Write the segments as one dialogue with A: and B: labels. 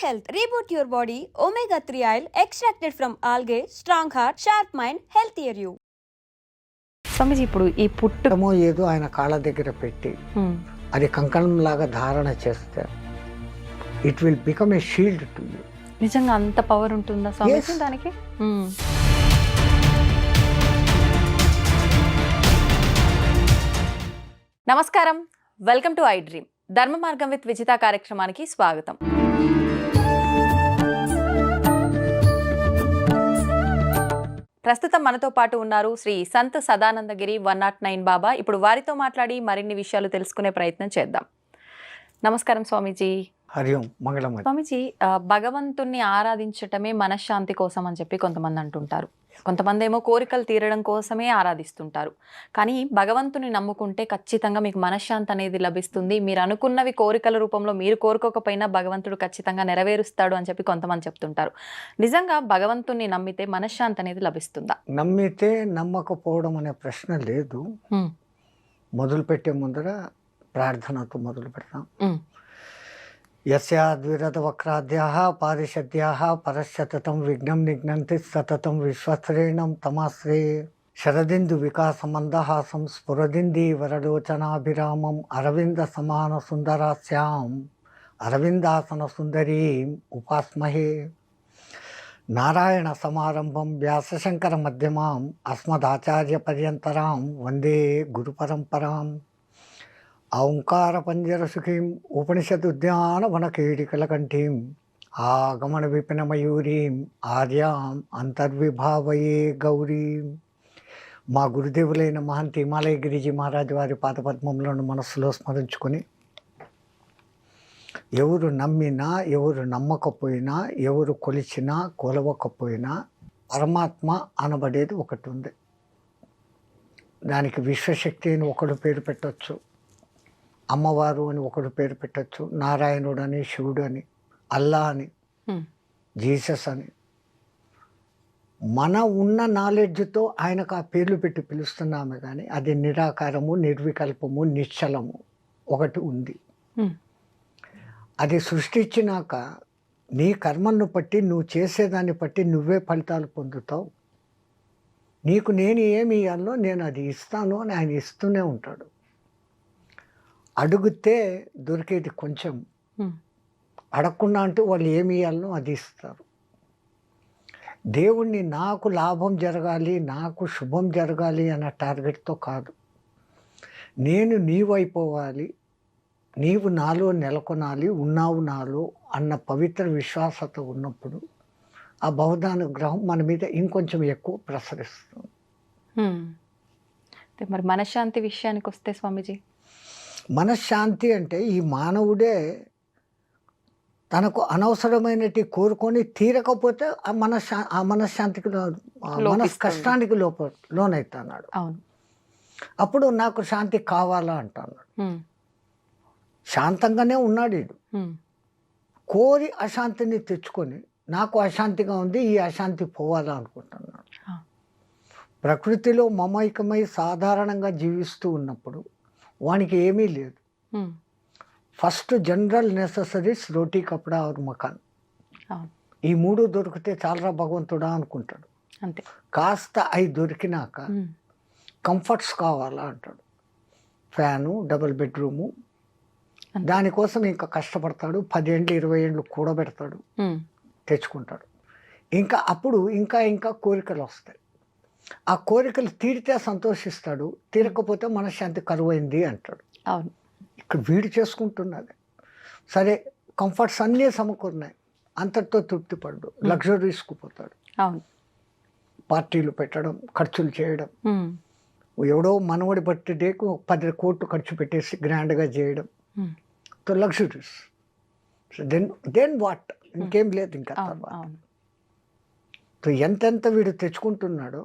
A: health. Reboot your body. Omega 3 oil extracted from algae. Strong heart, sharp mind, healthier you.
B: స్వామిజీ, ఇప్పుడు ఈ పుట్టము
C: ఏదో ఆయన కాళ్ళ దగ్గర పెట్టి అది కంకణం లాగా ధారణ చేస్తే it will become a shield to you.
B: నిజంగా అంత పవర్ ఉంటుందా స్వామిజీ దానికి? నమస్కారం, వెల్కమ్ టు ఐ డ్రీమ్. ధర్మ మార్గం విత్ విజిత కార్యక్రమానికి స్వాగతం. ప్రస్తుతం మనతో పాటు ఉన్నారు శ్రీ సంత్ సదానందగిరి 109 బాబా. ఇప్పుడు వారితో మాట్లాడి మరిన్ని విషయాలు తెలుసుకునే ప్రయత్నం చేద్దాం. నమస్కారం స్వామీజీ.
C: హరి ఓం, మంగళం.
B: స్వామీజీ, భగవంతుణ్ణి ఆరాధించటమే మనశ్శాంతి కోసం అని చెప్పి కొంతమంది అంటుంటారు. కొంతమంది ఏమో కోరికలు తీరడం కోసమే ఆరాధిస్తుంటారు. కానీ భగవంతుని నమ్ముకుంటే ఖచ్చితంగా మీకు మనశ్శాంతి అనేది లభిస్తుంది. మీరు అనుకున్నవి కోరికల రూపంలో మీరు కోరుకోకపోయినా భగవంతుడు ఖచ్చితంగా నెరవేరుస్తాడు అని చెప్పి కొంతమంది చెప్తుంటారు. నిజంగా భగవంతుని నమ్మితే మనశ్శాంతి అనేది లభిస్తుందా?
C: నమ్మితే నమ్మకపోవడం అనే ప్రశ్న లేదు. మొదలు పెట్టే ముందర ప్రార్థనతో మొదలు పెడతాం. యస్యాద్విరత వక్రాద్యాః పారిషద్యాః పరశతతం విఘ్నం నిఘ్నంతి సతతం విశ్వశ్రేణం తమాశ్రే శరదిందు వికాసమందహాసం స్ఫురదింది వరలోచనాభిరామం అరవింద సమాన సుందరాస్యాం అరవిందాసన సుందరీం ఉపాస్మహే. నారాయణ సమారంభం వ్యాసశంకర మధ్యమాం అస్మదాచార్య పర్యంతరాం వందే గురు పరంపరాం. ఓంకార పంజర సుఖీం ఉపనిషద్ ఉద్యాన వనకేడికలకంఠీం ఆగమన విపిన మయూరీం ఆర్యాం అంతర్విభావయే గౌరీం. మా గురుదేవులైన మహంతి హిమాలయ గిరిజీ మహారాజు వారి పాదపద్మములను మనస్సులో స్మరించుకొని ఎవరు నమ్మినా ఎవరు నమ్మకపోయినా ఎవరు కొలిచినా కొలవకపోయినా పరమాత్మ అనబడేది ఒకటి ఉంది. దానికి విశ్వశక్తి అని ఒకడు పేరు పెట్టవచ్చు, అమ్మవారు అని ఒకడు పేరు పెట్టచ్చు, నారాయణుడు అని, శివుడు అని, అల్లా అని, జీసస్ అని. మన ఉన్న నాలెడ్జ్తో ఆయనకు ఆ పేర్లు పెట్టి పిలుస్తున్నామే కానీ అది నిరాకారము, నిర్వికల్పము, నిశ్చలము ఒకటి ఉంది. అది సృష్టించినాక నీ కర్మను బట్టి నువ్వు చేసేదాన్ని బట్టి నువ్వే ఫలితాలు పొందుతావు. నీకు నేను ఏమి ఇవ్వాలో నేను అది ఇస్తాను అని ఆయన ఇస్తూనే ఉంటాడు. అడిగితే దొరికేది కొంచెం, అడగకుండా అంటే వాళ్ళు ఏమి ఇవ్వాలనో అది ఇస్తారు. దేవుణ్ణి నాకు లాభం జరగాలి, నాకు శుభం జరగాలి అన్న టార్గెట్తో కాదు, నేను నీవైపోవాలి, నీవు నాలో నెలకొనాలి, ఉన్నావు నాలో అన్న పవిత్ర విశ్వాసత ఉన్నప్పుడు ఆ బహుదానుగ్రహం మన మీద ఇంకొంచెం ఎక్కువ ప్రసరిస్తుంది.
B: మరి మనశ్శాంతి విషయానికి వస్తే స్వామీజీ,
C: మనశ్శాంతి అంటే ఈ మానవుడే తనకు అనవసరమైనటి కోరుకొని తీరకపోతే ఆ మనశ్శాంతికి కష్టానికి లోనైతున్నాడు. అప్పుడు నాకు శాంతి కావాలా అంటున్నాడు. శాంతంగానే ఉన్నాడు వీడు, కోరి అశాంతిని తెచ్చుకొని నాకు అశాంతిగా ఉంది, ఈ అశాంతి పోవాలా అనుకుంటున్నాడు. ప్రకృతిలో మమైకమై సాధారణంగా జీవిస్తూ ఉన్నప్పుడు వానికి ఏమీ లేదు. ఫస్ట్ జనరల్ నెససరీస్ రోటీ, కపడా ఆర్ మకాన్, ఈ మూడు దొరికితే చాలరా భగవంతుడా అనుకుంటాడు.
B: అంతే.
C: కాస్త అవి దొరికినాక కంఫర్ట్స్ కావాలా అంటాడు. ఫ్యాను, డబుల్ బెడ్రూము, దానికోసం ఇంకా కష్టపడతాడు. 10 ఏళ్ళు 20 ఏళ్ళు కూడబెడతాడు, తెచ్చుకుంటాడు. ఇంకా అప్పుడు ఇంకా ఇంకా కోరికలు వస్తాయి. ఆ కోరికలు తీరితే సంతోషిస్తాడు, తీరకపోతే మనశ్శాంతి కరువైంది అంటాడు.
B: అవును,
C: ఇక్కడ వీడు చేసుకుంటున్నది. సరే, కంఫర్ట్స్ అన్నీ సమకూరినాయి, అంతటితో తృప్తి పడ్డు, లగ్జరీస్కు పోతాడు.
B: అవును,
C: పార్టీలు పెట్టడం, ఖర్చులు చేయడం, ఎవడో మనవడి బర్త్డేకు 10 కోట్లు ఖర్చు పెట్టేసి గ్రాండ్గా చేయడం, లగ్జరీస్. దెన్ వాట్, ఇంకేం లేదు ఇంకా. ఎంతెంత వీడు తెచ్చుకుంటున్నాడో,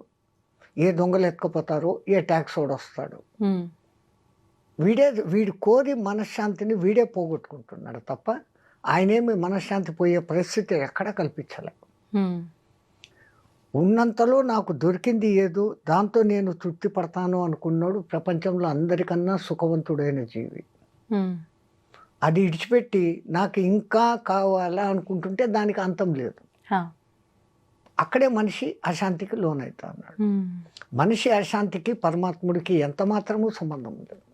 C: ఏ దొంగలు ఎత్తుకుపోతారో, ఏ ట్యాక్స్ వాడు వస్తాడు, వీడు కోరి మనశ్శాంతిని వీడే పోగొట్టుకుంటున్నాడు తప్ప ఆయనేమి మనశ్శాంతి పోయే పరిస్థితి ఎక్కడా కల్పించలే. ఉన్నంతలో నాకు దొరికింది ఏదో దాంతో నేను తృప్తి పడతాను అనుకున్నాడు ప్రపంచంలో అందరికన్నా సుఖవంతుడైన జీవి. అది ఇడిచిపెట్టి నాకు ఇంకా కావాలా అనుకుంటుంటే దానికి అంతం లేదు.
B: హా.
C: అక్కడే మనిషి అశాంతికి లోనవుతా ఉన్నాడు. మనిషి అశాంతికి పరమాత్ముడికి ఎంత మాత్రమూ సంబంధం లేదు.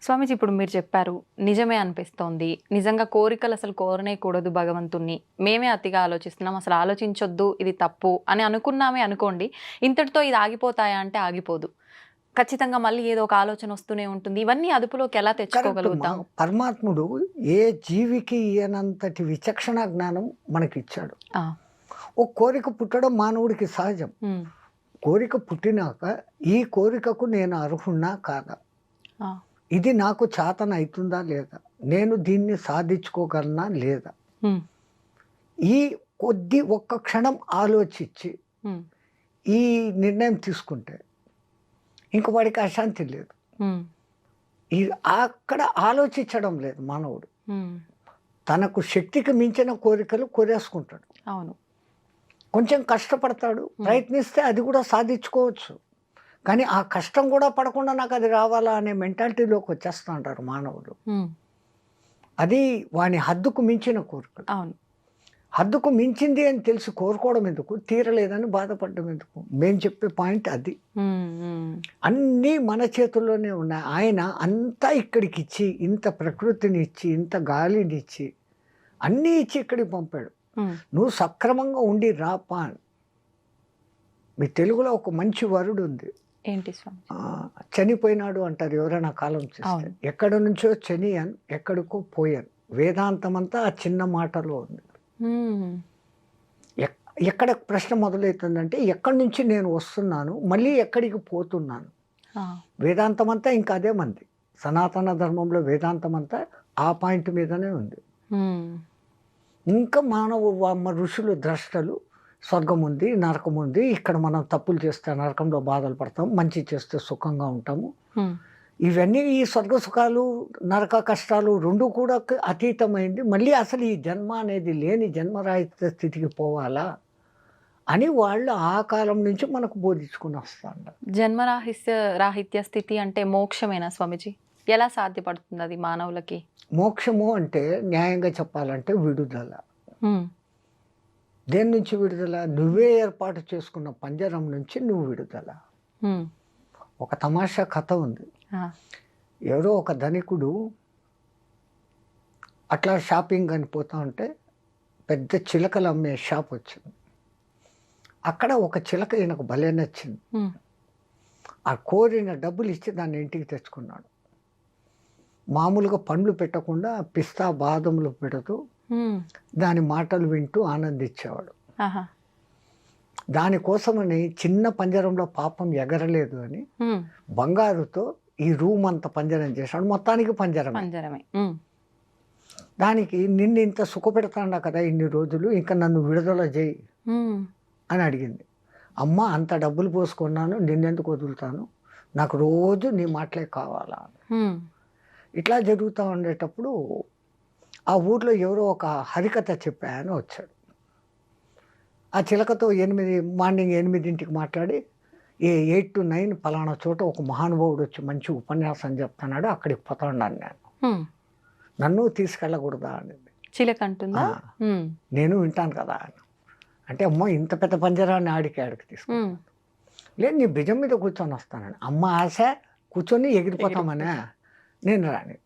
B: స్వామీజీ, ఇప్పుడు మీరు చెప్పారు, నిజమే అనిపిస్తోంది, నిజంగా కోరికలు అసలు కోరనేకూడదు భగవంతుణ్ణి, మేమే అతిగా ఆలోచిస్తున్నాం, అసలు ఆలోచించొద్దు, ఇది తప్పు అని అనుకున్నామే అనుకోండి, ఇంతటితో ఇది ఆగిపోతాయా అంటే ఆగిపోదు. ఖచ్చితంగా మళ్ళీ ఏదో ఒక ఆలోచన వస్తూనే ఉంటుంది. ఇవన్నీ అదుపులోకి ఎలా తెచ్చుకోగలుగుతాం?
C: పరమాత్ముడు ఏ జీవికి ఈయనంతటి విచక్షణ జ్ఞానం మనకిచ్చాడు. ఓ కోరిక పుట్టడం మానవుడికి సహజం. కోరిక పుట్టినాక ఈ కోరికకు నేను అర్హున్నా కాదా, ఇది నాకు చేతన అవుతుందా లేదా, నేను దీన్ని సాధించుకోగలనా లేదా, ఈ ఒక్క క్షణం ఆలోచించి ఈ నిర్ణయం తీసుకుంటే ఇంక వాడికి అశాంతి లేదు. అక్కడ ఆలోచించడం లేదు మానవుడు. తనకు శక్తికి మించిన కోరికలు కోరేసుకుంటాడు.
B: అవును.
C: కొంచెం కష్టపడతాడు, ప్రయత్నిస్తే అది కూడా సాధించుకోవచ్చు. కానీ ఆ కష్టం కూడా పడకుండా నాకు అది రావాలా అనే మెంటాలిటీలోకి వచ్చేస్తూ ఉంటారు మానవుడు. అది వాని హద్దుకు మించిన కోరికలు.
B: అవును.
C: హద్దుకు మించింది అని తెలిసి కోరుకోవడం ఎందుకు, తీరలేదని బాధపడడం ఎందుకు? మేము చెప్పే పాయింట్ అది. అన్నీ మన చేతుల్లోనే ఉన్నాయి. ఆయన అంతా ఇక్కడికి ఇచ్చి, ఇంత ప్రకృతిని ఇచ్చి, ఇంత గాలిని ఇచ్చి, అన్నీ ఇచ్చి ఇక్కడికి పంపాడు. నువ్వు సక్రమంగా ఉండి రాపా. మీ తెలుగులో ఒక మంచి వరుడు ఉంది.
B: ఏంటి స్వామి?
C: చనిపోయినాడు అంటారు ఎవరైనా కాలం చేస్తే. ఎక్కడ నుంచో చనియన్, ఎక్కడికో పోయాను. వేదాంతం అంతా ఆ చిన్న మాటలో ఉంది. ఎక్కడ ప్రశ్న మొదలవుతుందంటే, ఎక్కడి నుంచి నేను వస్తున్నాను, మళ్ళీ ఎక్కడికి పోతున్నాను. వేదాంతం అంతా ఇంకా అదే మంది. సనాతన ధర్మంలో వేదాంతం అంతా ఆ పాయింట్ మీదనే ఉంది. ఇంకా మానవ ఋషులు ద్రష్టలు స్వర్గం ఉంది, నరకం ఉంది, ఇక్కడ మనం తప్పులు చేస్తే నరకంలో బాధలు పడతాం, మంచి చేస్తే సుఖంగా ఉంటాము. ఇవన్నీ ఈ స్వర్గ సుఖాలు నరక కష్టాలు రెండు కూడా అతీతమైంది. మళ్ళీ అసలు ఈ జన్మ అనేది లేని జన్మరాహిత్య స్థితికి పోవాలా అని వాళ్ళు ఆ కాలం నుంచి మనకు బోధించుకుని వస్తారు.
B: రాహిత్య స్థితి అంటే మోక్షమేనా స్వామిజీ? ఎలా సాధ్యపడుతుంది అది మానవులకి?
C: మోక్షము అంటే న్యాయంగా చెప్పాలంటే విడుదల. దేని నుంచి విడుదల? నువ్వే ఏర్పాటు చేసుకున్న పంజరం నుంచి నువ్వు విడుదల. ఒక తమాషా కథ ఉంది. ఎవరో ఒక ధనికుడు అట్లా షాపింగ్ అని పోతా ఉంటే పెద్ద చిలకలు అమ్మే షాప్ వచ్చింది. అక్కడ ఒక చిలక ఈయనకు భలే నచ్చింది. ఆ కోరిన డబ్బులు ఇచ్చి దాన్ని ఇంటికి తెచ్చుకున్నాడు. మామూలుగా పండ్లు పెట్టకుండా పిస్తా బాదములు పెడుతూ దాని మాటలు వింటూ ఆనందించేవాడు. దానికోసమని చిన్న పంజరంలో పాపం ఎగరలేదు అని బంగారుతో ఈ రూమ్ అంతా పంజరం చేశాడు. మొత్తానికి పంజరమే. దానికి నిన్ను ఇంత సుఖపెడతాడా కదా ఇన్ని రోజులు, ఇంకా నన్ను విడుదల చేయి అని అడిగింది. అమ్మ, అంత డబ్బులు పోసుకున్నాను, నిన్నెందుకు వదులుతాను, నాకు రోజు నీ మాటలే కావాలా. ఇట్లా జరుగుతూ ఉండేటప్పుడు ఆ ఊర్లో ఎవరో ఒక హరికథ చెప్పాయని వచ్చాడు. ఆ చిలకతో మార్నింగ్ 8ంటికి మాట్లాడి 8 to 9 పలానా చోట ఒక మహానుభావుడు వచ్చి మంచి ఉపన్యాసం చెప్తున్నాడు, అక్కడికి పోతా ఉన్నాను నేను, నన్ను తీసుకెళ్ళకూడదా అనేది
B: చిలక అంటుందా.
C: నేను వింటాను కదా అంటే, అమ్మో ఇంత పెద్ద పంజరాన్ని ఆడికి తీసుకున్నాను. లేదు, నీ భుజం మీద కూర్చొని వస్తానని. అమ్మ ఆశ కూర్చొని ఎగిరిపోతామనే నేను రాని.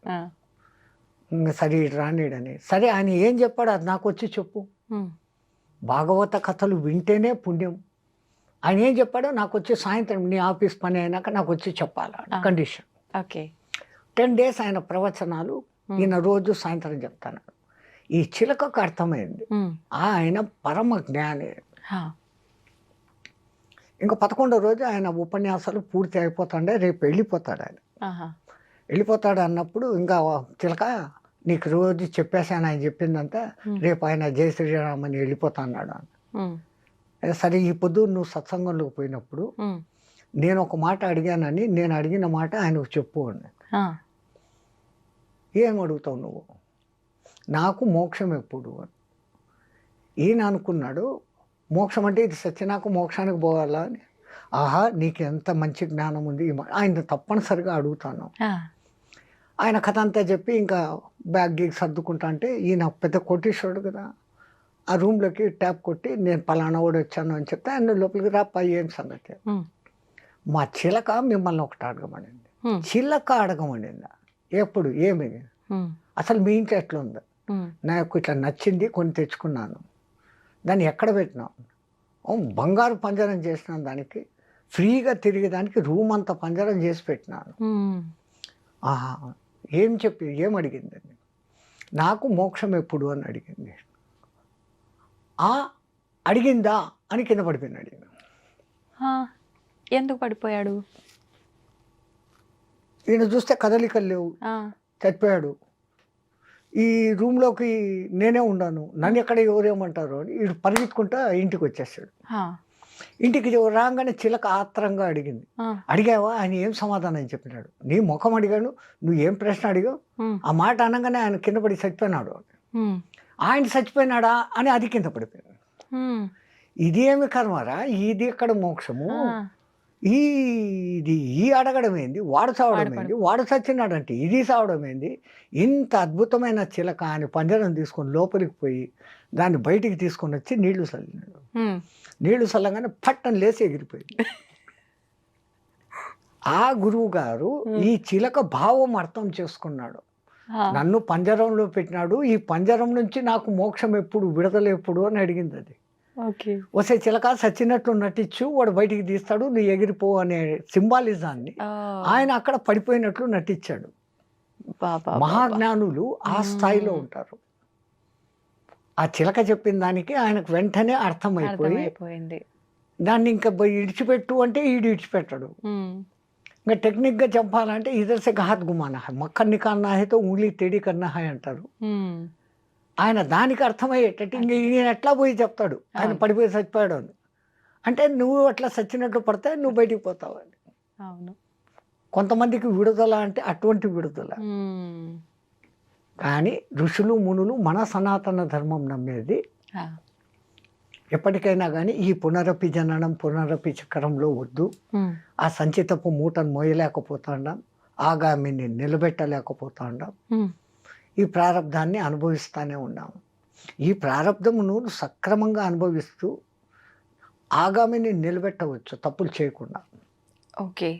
C: సరే ఇటు రానిడని. సరే, ఆయన ఏం చెప్పాడు అది నాకు వచ్చి చెప్పు. భాగవత కథలు వింటేనే పుణ్యం. ఆయన ఏం చెప్పాడో నాకు వచ్చి సాయంత్రం నీ ఆఫీస్ పని అయినాక నాకు వచ్చి చెప్పాలి కండిషన్.
B: ఓకే.
C: 10 days ఆయన ప్రవచనాలు ఈయన రోజు సాయంత్రం చెప్తాను. ఈ చిలకకు అర్థమైంది ఆయన పరమ జ్ఞాని. ఇంకా 11వ రోజు ఆయన ఉపన్యాసాలు పూర్తి అయిపోతాడే, రేపు వెళ్ళిపోతాడు ఆయన. వెళ్ళిపోతాడు అన్నప్పుడు ఇంకా చిలక, నీకు రోజు చెప్పేసాను ఆయన చెప్పిందంతా, రేపు ఆయన జై శ్రీరామ్ అని వెళ్ళిపోతా అన్నాడు. సరే, ఈ పొద్దు నువ్వు సత్సంగంలోకి పోయినప్పుడు నేను ఒక మాట అడిగానని, నేను అడిగిన మాట ఆయనకు చెప్పు అని. ఏం అడుగుతావు నువ్వు? నాకు మోక్షం ఎప్పుడు అని. ఈయన అనుకున్నాడు, మోక్షం అంటే ఇది సత్యనాకు మోక్షానికి పోవాలా అని. ఆహా, నీకు ఎంత మంచి జ్ఞానం ఉంది, ఆయన తప్పనిసరిగా అడుగుతాను. ఆయన కథ అంతా చెప్పి ఇంకా బ్యాగ్ గీగ్ సర్దుకుంటా అంటే ఈయన పెద్ద కోటీశ్వరుడు కదా, ఆ రూమ్లోకి ట్యాప్ కొట్టి నేను పలానా కూడా వచ్చాను అని చెప్తే ఆయన లోపలికి రాపా ఏం సంగతి. మా చిలక మిమ్మల్ని ఒకటి అడగమనింది. చిలక అడగమనిందా? ఎప్పుడు? ఏమి? అసలు మీ ఇంట్లో ఎట్లా ఉందా? నాకు ఇట్లా నచ్చింది, కొన్ని తెచ్చుకున్నాను, దాన్ని ఎక్కడ పెట్టినావు? బంగారు పంజరం చేసినాను, దానికి ఫ్రీగా తిరిగేదానికి రూమ్ అంతా పంజరం చేసి పెట్టినాను. ఆహా, ఏం చెప్పి ఏం అడిగిందండి? నాకు మోక్షం ఎప్పుడు అని అడిగింది. అడిగిందా అని కింద పడిపోయినాడు.
B: ఎందుకు పడిపోయాడు?
C: ఈయన చూస్తే కదలికలు లేవు, చచ్చిపోయాడు. ఈ రూమ్లోకి నేనే ఉన్నాను, నన్ను ఎక్కడ ఎవరేమంటారు అని వీడు పరిగెత్తుకుంటా ఇంటికి వచ్చేసాడు. ఇంటికి రాగానే చిలక ఆత్రంగా అడిగింది. అడిగావా? ఆయన ఏం సమాధానం చెప్పినాడు? నీ ముఖం అడిగాను, నువ్వు ఏం ప్రశ్న అడిగావు? ఆ మాట అనగానే ఆయన కింద పడి చచ్చిపోయినాడు. ఆయన చచ్చిపోయినాడా అని అది కింద పడిపోయాడు. ఇది ఏమి కర్మరా, ఇది ఎక్కడ మోక్షము? ఇది ఈ అడగడం ఏంది, వాడు చావడం ఏంది, వాడు చచ్చినాడంటే ఇది చావడం ఏంది? ఇంత అద్భుతమైన చిలక అని పంజరం తీసుకొని లోపలికి పోయి దాన్ని బయటికి తీసుకొని వచ్చి నీళ్లు చల్లినాడు. నీళ్లు చల్లగానే పట్టని లేచి ఎగిరిపోయింది. ఆ గురువు గారు ఈ చిలక భావం అర్థం చేసుకున్నాడు. నన్ను పంజరంలో పెట్టినాడు, ఈ పంజరం నుంచి నాకు మోక్షం ఎప్పుడు, విడుదల ఎప్పుడు అని అడిగింది. అది వస్తే చిలక సచ్చినట్లు నటించు, వాడు బయటికి తీస్తాడు, నువ్వు ఎగిరిపో అనే సింబాలిజాన్ని ఆయన అక్కడ పడిపోయినట్లు నటించాడు. మహాజ్ఞానులు ఆ స్థాయిలో ఉంటారు. ఆ చిలక చెప్పిన దానికి ఆయనకు వెంటనే అర్థమైపోయింది. దాన్ని ఇంకా ఇడిచిపెట్టు అంటే ఈడు ఇడిచిపెట్టాడు. ఇంకా టెక్నిక్గా చెప్పాలంటే ఇదర్ సే ఘాత్ గుమానా హై, మక్కర్ నికాల్నా హై తో ఉంగ్లీ తేడి కన్నా హై అంటారు. ఆయన దానికి అర్థమయ్యేటట్టు ఇంక ఈయన ఎట్లా పోయి చెప్తాడు ఆయన పడిపోయి చచ్చిపోయాడు అని. అంటే నువ్వు అట్లా చచ్చినట్టు పడితే నువ్వు బయటికి పోతావు అని.
B: అవును,
C: కొంతమందికి విడుదల అంటే అటువంటి విడుదల. కానీ ఋషులు మునులు మన సనాతన ధర్మం నమ్మేది ఎప్పటికైనా కానీ ఈ పునరపి జననం పునరపి చక్రంలో వద్దు. ఆ సంచితపు మూటను మోయలేకపోతాండాం, ఆగామిని నిలబెట్టలేకపోతాండాం, ఈ ప్రారంధాన్ని అనుభవిస్తూనే ఉన్నాము. ఈ ప్రారంధమును సక్రమంగా అనుభవిస్తూ ఆగామిని నిలబెట్టవచ్చు తప్పులు చేయకుండా.
B: ఓకే,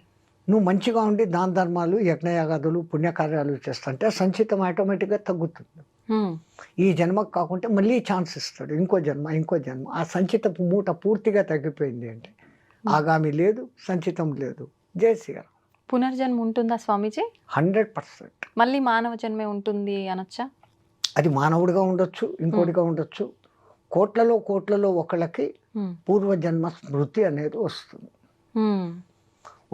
C: నువ్వు మంచిగా ఉండి దాన ధర్మాలు యజ్ఞయాగాదులు పుణ్యకార్యాలు చేస్తుంటే సంచితం ఆటోమేటిక్గా తగ్గుతుంది. ఈ జన్మకు కాకుంటే మళ్ళీ ఛాన్స్ ఇస్తాడు, ఇంకో జన్మ. ఆ సంచితపు మూట పూర్తిగా తగ్గిపోయింది అంటే ఆగామి లేదు, సంచితం లేదు. జై శ్రీరామ్.
B: పునర్జన్మ ఉంటుందా స్వామీజీ?
C: 100%.
B: మళ్ళీ మానవ జన్మే ఉంటుంది అనొచ్చా?
C: అది మానవుడిగా ఉండొచ్చు, ఇంకోటిగా ఉండొచ్చు. కోట్లలో ఒకళ్ళకి పూర్వజన్మ స్మృతి అనేది వస్తుంది.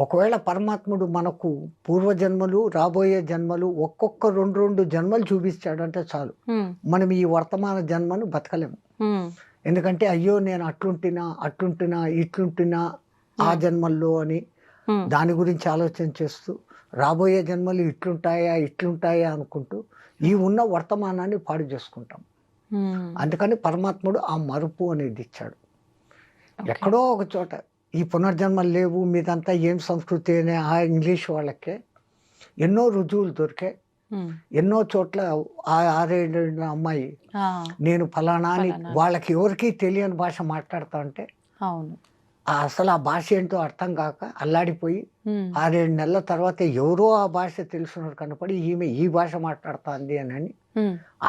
C: ఒకవేళ పరమాత్ముడు మనకు పూర్వజన్మలు రాబోయే జన్మలు ఒక్కొక్క 2 జన్మలు చూపించాడంటే చాలు, మనం ఈ వర్తమాన జన్మను బతకలేము. ఎందుకంటే అయ్యో నేను అట్లుంటున్నా ఇట్లుంటున్నా ఆ జన్మల్లో అని దాని గురించి ఆలోచన చేస్తూ రాబోయే జన్మలు ఇట్లుంటాయా అనుకుంటూ ఈ ఉన్న వర్తమానాన్ని పాడు చేసుకుంటాం. అందుకని పరమాత్ముడు ఆ మరుపు అనేది ఇచ్చాడు. ఎక్కడో ఒక చోట ఈ పునర్జన్మలు లేవు, మీదంతా ఏం సంస్కృతి అనే ఆ ఇంగ్లీష్ వాళ్ళకే ఎన్నో రుజువులు దొరికాయి. ఎన్నో చోట్ల ఆ 6-7 అమ్మాయి నేను ఫలానా అని వాళ్ళకి ఎవరికి తెలియని భాష మాట్లాడుతా ఉంటే అసలు ఆ భాష ఏంటో అర్థం కాక అల్లాడిపోయి 6-7 నెలల తర్వాత ఎవరో ఆ భాష తెలుసున్నారు కనపడి ఈమె ఈ భాష మాట్లాడుతుంది అని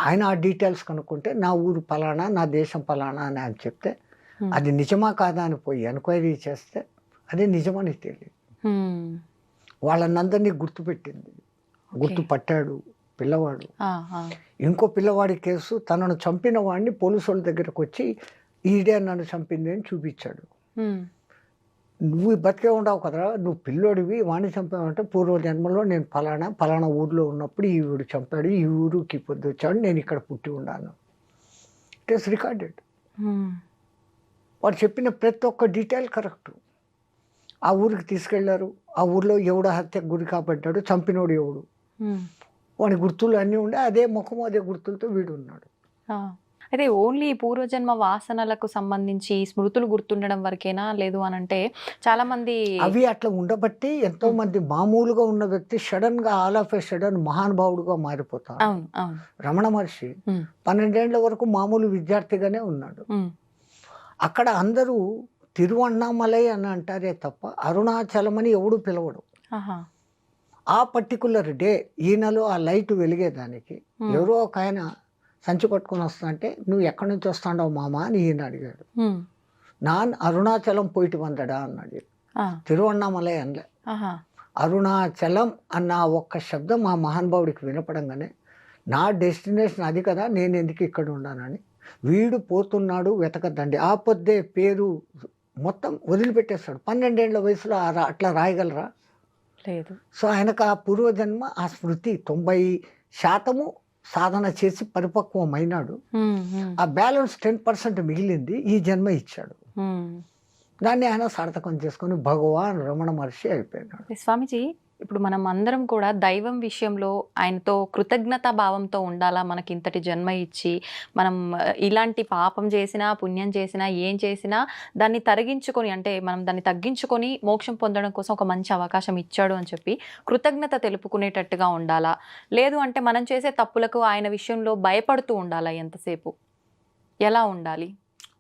C: ఆయన ఆ డీటెయిల్స్ కనుక్కుంటే నా ఊరు ఫలానా, నా దేశం ఫలానా అని ఆయన చెప్తే అది నిజమా కాదా అని పోయి ఎంక్వైరీ చేస్తే అది నిజమని తెలియదు. వాళ్ళందరినీ గుర్తుపెట్టింది, గుర్తుపట్టాడు పిల్లవాడు. ఇంకో పిల్లవాడి కేసు తనను చంపిన వాడిని పోలీసు వాళ్ళ దగ్గరకు వచ్చి ఈడే నన్ను చంపింది అని చూపించాడు. నువ్వు బతికే ఉండవు కదరా, నువ్వు పిల్లోడివి, వాడిని చంపావంటే పూర్వజన్మలో నేను ఫలానా ఊర్లో ఉన్నప్పుడు ఈ ఊరు చంపాడు, ఈ ఊరికి పొద్దు వచ్చాడు, నేను ఇక్కడ పుట్టి ఉన్నాను. It is recorded. వాడు చెప్పిన ప్రతి ఒక్క డీటెయిల్ కరెక్ట్. ఆ ఊరికి తీసుకెళ్లారు, ఆ ఊర్లో ఎవడు హత్యకు గురి కాబడ్డాడు, చంపినోడు ఎవడు, వాడి గుర్తులు అన్నీ ఉండే అదే ముఖము అదే గుర్తులతో వీడు ఉన్నాడు.
B: అయితే ఓన్లీ పూర్వజన్మ వాసనలకు సంబంధించి స్మృతులు గుర్తుండడం వరకేనా? లేదు అనంటే చాలా మంది
C: అవి అట్లా ఉండబట్టి ఎంతో మంది మామూలుగా ఉన్న వ్యక్తి సడన్ గా ఆల్ ఆఫ్ ఎ సడన్ మహానుభావుడుగా మారిపోతారు.
B: అవును. అవును.
C: రమణ మహర్షి
B: హ్మ్.
C: 12 ఏళ్ల వరకు మామూలు విద్యార్థిగానే ఉన్నాడు.
B: హ్మ్.
C: అక్కడ అందరూ తిరువణ్ణామలై అని అంటారే తప్ప అరుణాచలం అని ఎవడు పిలవడు.
B: ఆహా!
C: ఆ పర్టికులర్ డే ఈయనలో ఆ లైట్ వెలిగేదానికి
B: హ్మ్.
C: ఎవరో ఒక ఆయన సంచి పట్టుకొని వస్తా అంటే, నువ్వు ఎక్కడి నుంచి వస్తాండవు మామ అని ఈయన అడిగాడు.
B: హ్మ్.
C: నాన్ అరుణాచలం పోయిட்டு వందడా అన్నాడు.
B: ఆ!
C: తిరువణ్ణామలై అనలే.
B: ఆహా!
C: అరుణాచలం అన్న ఒక్క శబ్దం ఆ మహానుభావుడికి వినపడంగానే నా డెస్టినేషన్ అది కదా, నేను ఎందుకు ఇక్కడ ఉన్నానని వీడు పోతున్నాడు వెతకద్దండి ఆ పొద్దే పేరు మొత్తం వదిలిపెట్టేస్తాడు. 12 ఏళ్ల వయసులో అట్లా రాయగలరా?
B: లేదు.
C: సో ఆయనకు ఆ పూర్వజన్మ ఆ స్మృతి 90% సాధన చేసి పరిపక్వమైనాడు.
B: హ్మ్. హ్మ్.
C: ఆ బ్యాలెన్స్ 10% మిగిలింది ఈ జన్మ ఇచ్చాడు.
B: హ్మ్.
C: దాన్ని ఆయన సార్థకం చేసుకొని భగవాన్ రమణ మహర్షి అయిపోయినాడు.
B: స్వామీజీ, ఇప్పుడు మనం అందరం కూడా దైవం విషయంలో ఆయనతో కృతజ్ఞతా భావంతో ఉండాలా? మనకి ఇంతటి జన్మ ఇచ్చి మనం ఇలాంటి పాపం చేసినా పుణ్యం చేసినా ఏం చేసినా దాన్ని తరిగించుకొని, అంటే మనం దాన్ని తగ్గించుకొని మోక్షం పొందడం కోసం ఒక మంచి అవకాశం ఇచ్చాడు అని చెప్పి కృతజ్ఞత తెలుపుకునేటట్టుగా ఉండాలా? లేదు అంటే మనం చేసే తప్పులకు ఆయన విషయంలో భయపడుతూ ఉండాలా ఎంతసేపు? ఎలా ఉండాలి?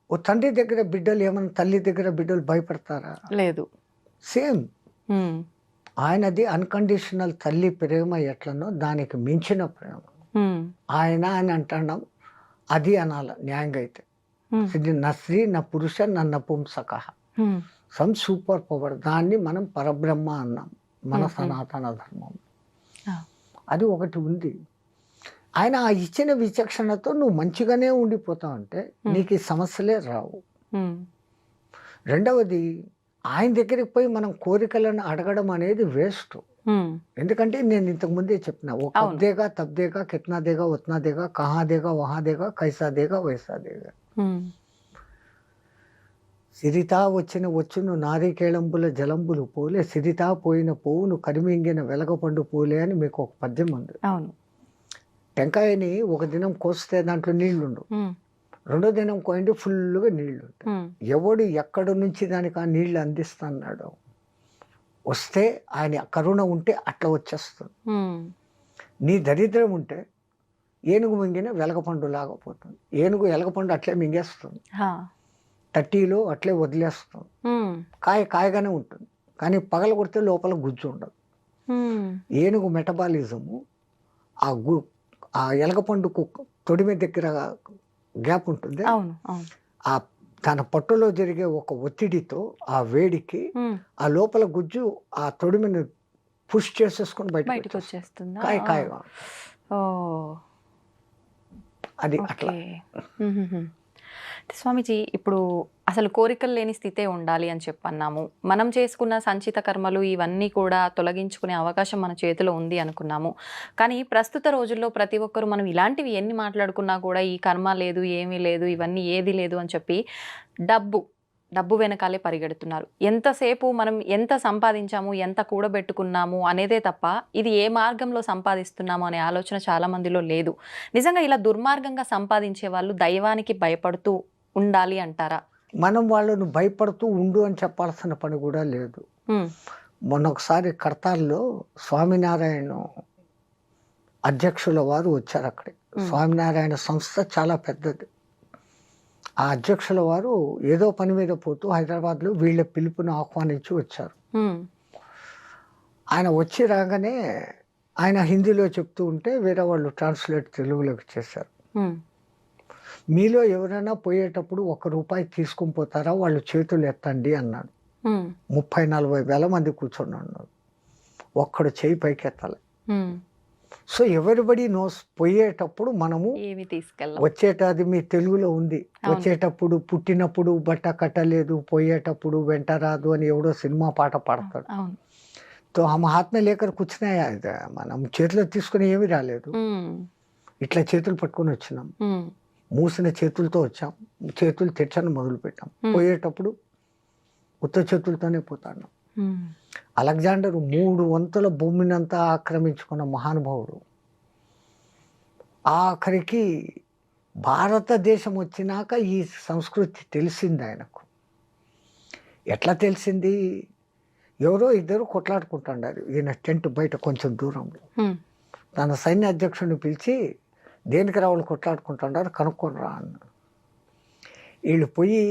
C: ఓ తండ్రి దగ్గర బిడ్డలు ఏమన్నా తల్లి దగ్గర బిడ్డలు భయపడతారా?
B: లేదు.
C: సేమ్
B: హ్మ్.
C: ఆయనది అన్కండిషనల్ తల్లి ప్రేమ ఎట్లనో దానికి మించిన ప్రేమ.
B: హ్మ్.
C: ఆయన అని అంటున్నాం, అది అనాల న్యాయంగా అయితే.
B: హ్మ్.
C: ఇది నా స్త్రీ నా పురుష నా నపుంసక
B: హ్మ్.
C: సమ్ సూపర్ పవర్, దాన్ని మనం పరబ్రహ్మ అన్నాం మన
B: హ్మ్.
C: సనాతన ధర్మం.
B: ఆ!
C: అది ఒకటి ఉంది. ఆయన ఆ ఇచ్చిన విచక్షణతో నువ్వు మంచిగానే ఉండిపోతావు అంటే నీకు ఈ సమస్యలే రావు.
B: హ్మ్.
C: రెండవది, ఆయన దగ్గరికి పోయి మనం కోరికలను అడగడం అనేది వేస్ట్.
B: హ్మ్.
C: ఎందుకంటే నేను ఇంతకు ముందే చెప్పిన, ఓ కబ్
B: అవును.
C: దేగా తబ్ దేగా కిత్నా దేగా ఉత్నా దేగా కహా దేగా వహా దేగా కైసా దేగా వైసా దేగా.
B: హ్మ్.
C: సిరితా వచ్చును నారికేళంబుల జలంబులు పోలే సిరితా పోయిన పోవును కరిమింగిన వెలగపండు పోలే అని మీకు ఒక పద్యం ఉంది.
B: అవును.
C: టెంకాయని ఒక దినం కోస్తే దాంట్లో నీళ్లుండు,
B: హ్మ్.
C: రెండో దినం కోయండి ఫుల్గా నీళ్లు ఉంటాయి.
B: హ్మ్.
C: ఎవడు ఎక్కడి నుంచి దానికి ఆ నీళ్లు అందిస్తున్నాడో వస్తే ఆయన కరుణ ఉంటే అట్లా వచ్చేస్తుంది.
B: హ్మ్.
C: నీ దరిద్రం ఉంటే ఏనుగు మింగిన వెలగపండు లాగపోతుంది. ఏనుగు ఎలగపండు అట్లే మింగేస్తుంది,
B: హా!
C: 30లో అట్లే వదిలేస్తుంది.
B: హ్మ్.
C: కాయగానే ఉంటుంది, కానీ పగల కొడితే లోపల గుజ్జు ఉండదు.
B: హ్మ్.
C: ఏనుగు మెటబాలిజము ఆ ఎలగపండుకు తొడిమె దగ్గర గ్యాప్ ఉంటుంది,
B: అవును. అవును.
C: ఆ తన పట్టులో జరిగే ఒక ఒత్తిడితో ఆ వేడికి
B: హ్మ్.
C: ఆ లోపల గుజ్జు ఆ తొడిమెను పుష్ చేసేసుకొని బయటకు
B: వచ్చేస్తుందా?
C: కాయగా
B: ఓహ్!
C: అది అట్లా.
B: ఓకే. హుహుహు. స్వామీజీ, ఇప్పుడు అసలు కోరికలు లేని స్థితే ఉండాలి అని చెప్పన్నాము. మనం చేసుకున్న సంచిత కర్మలు ఇవన్నీ కూడా తొలగించుకునే అవకాశం మన చేతిలో ఉంది అనుకున్నాము. కానీ ప్రస్తుత రోజుల్లో ప్రతి ఒక్కరు మనం ఇలాంటివి ఎన్ని మాట్లాడుకున్నా కూడా ఈ కర్మ లేదు, ఏమీ లేదు, ఇవన్నీ ఏది లేదు అని చెప్పి డబ్బు వెనకాలే పరిగెడుతున్నారు. ఎంతసేపు మనం ఎంత సంపాదించాము, ఎంత కూడబెట్టుకున్నాము అనేదే తప్ప ఇది ఏ మార్గంలో సంపాదిస్తున్నాము అనే ఆలోచన చాలా మందిలో లేదు. నిజంగా ఇలా దుర్మార్గంగా సంపాదించే వాళ్ళు దైవానికి భయపడుతూ ఉండాలి అంటారా?
C: మనం వాళ్ళను భయపడుతూ ఉండు అని చెప్పాల్సిన పని కూడా లేదు.
B: హ్మ్.
C: మొన్న ఒకసారి కర్తాల్లో స్వామినారాయణ అధ్యక్షుల వారు వచ్చారు అక్కడికి. స్వామినారాయణ సంస్థ చాలా పెద్దది. ఆ అధ్యక్షుల వారు ఏదో పని మీద పోతూ హైదరాబాద్లో వీళ్ళ పిలుపుని ఆహ్వానించి వచ్చారు.
B: హ్మ్.
C: ఆయన వచ్చి రాగానే ఆయన హిందీలో చెప్తూ ఉంటే వేరే వాళ్ళు ట్రాన్స్లేట్ తెలుగులోకి చేశారు.
B: హ్మ్.
C: మీలో ఎవరైనా పోయేటప్పుడు ₹1 తీసుకొని పోతారా, వాళ్ళు చేతులు ఎత్తండి అన్నాడు.
B: హ్మ్.
C: 30-40 వేల మంది కూర్చొని ఉన్నారు, ఒక్కడు చేయి పైకెత్తాలి.
B: హ్మ్.
C: సో ఎవరిబడి నోస్ పోయేటప్పుడు మనము
B: ఏమి తీసుకెళ్ళం.
C: వచ్చేటది మీ తెలుగులో ఉంది,
B: అవును.
C: వచ్చేటప్పుడు పుట్టినప్పుడు బట్ట కట్టలేదు, పోయేటప్పుడు వెంట రాదు అని ఎవడో సినిమా పాట పాడతాడు.
B: అవును.
C: తో ఆ మహాత్మ లేఖరు కూర్చున్నాయా, మనం చేతిలో తీసుకుని ఏమీ రాలేదు,
B: హ్మ్.
C: ఇట్లా చేతులు పట్టుకొని వచ్చినాం,
B: హ్మ్.
C: మూసిన చేతులతో వచ్చాం, చేతులు తెచ్చని మొదలు పెట్టాం,
B: Hmm.
C: పోయేటప్పుడు ఉత్త చేతులతోనే పోతాడు.
B: హ్మ్.
C: అలెగ్జాండర్ 3 వంతుల భూమినంతా ఆక్రమించుకున్న మహానుభావుడు ఆఖరికి భారతదేశం వచ్చినాక ఈ సంస్కృతి తెలిసింది ఆయనకు. ఎట్లా తెలిసింది? ఎవరో ఇద్దరు కొట్లాడుకుంటున్నారు ఈయన టెంట్ బయట కొంచెం దూరంలో. తన సైన్య అధ్యక్షుడిని పిలిచి దేనికి రావులు కొట్లాడుకుంటున్నారు కనుక్కొని రా అన్న. వీళ్ళు పోయి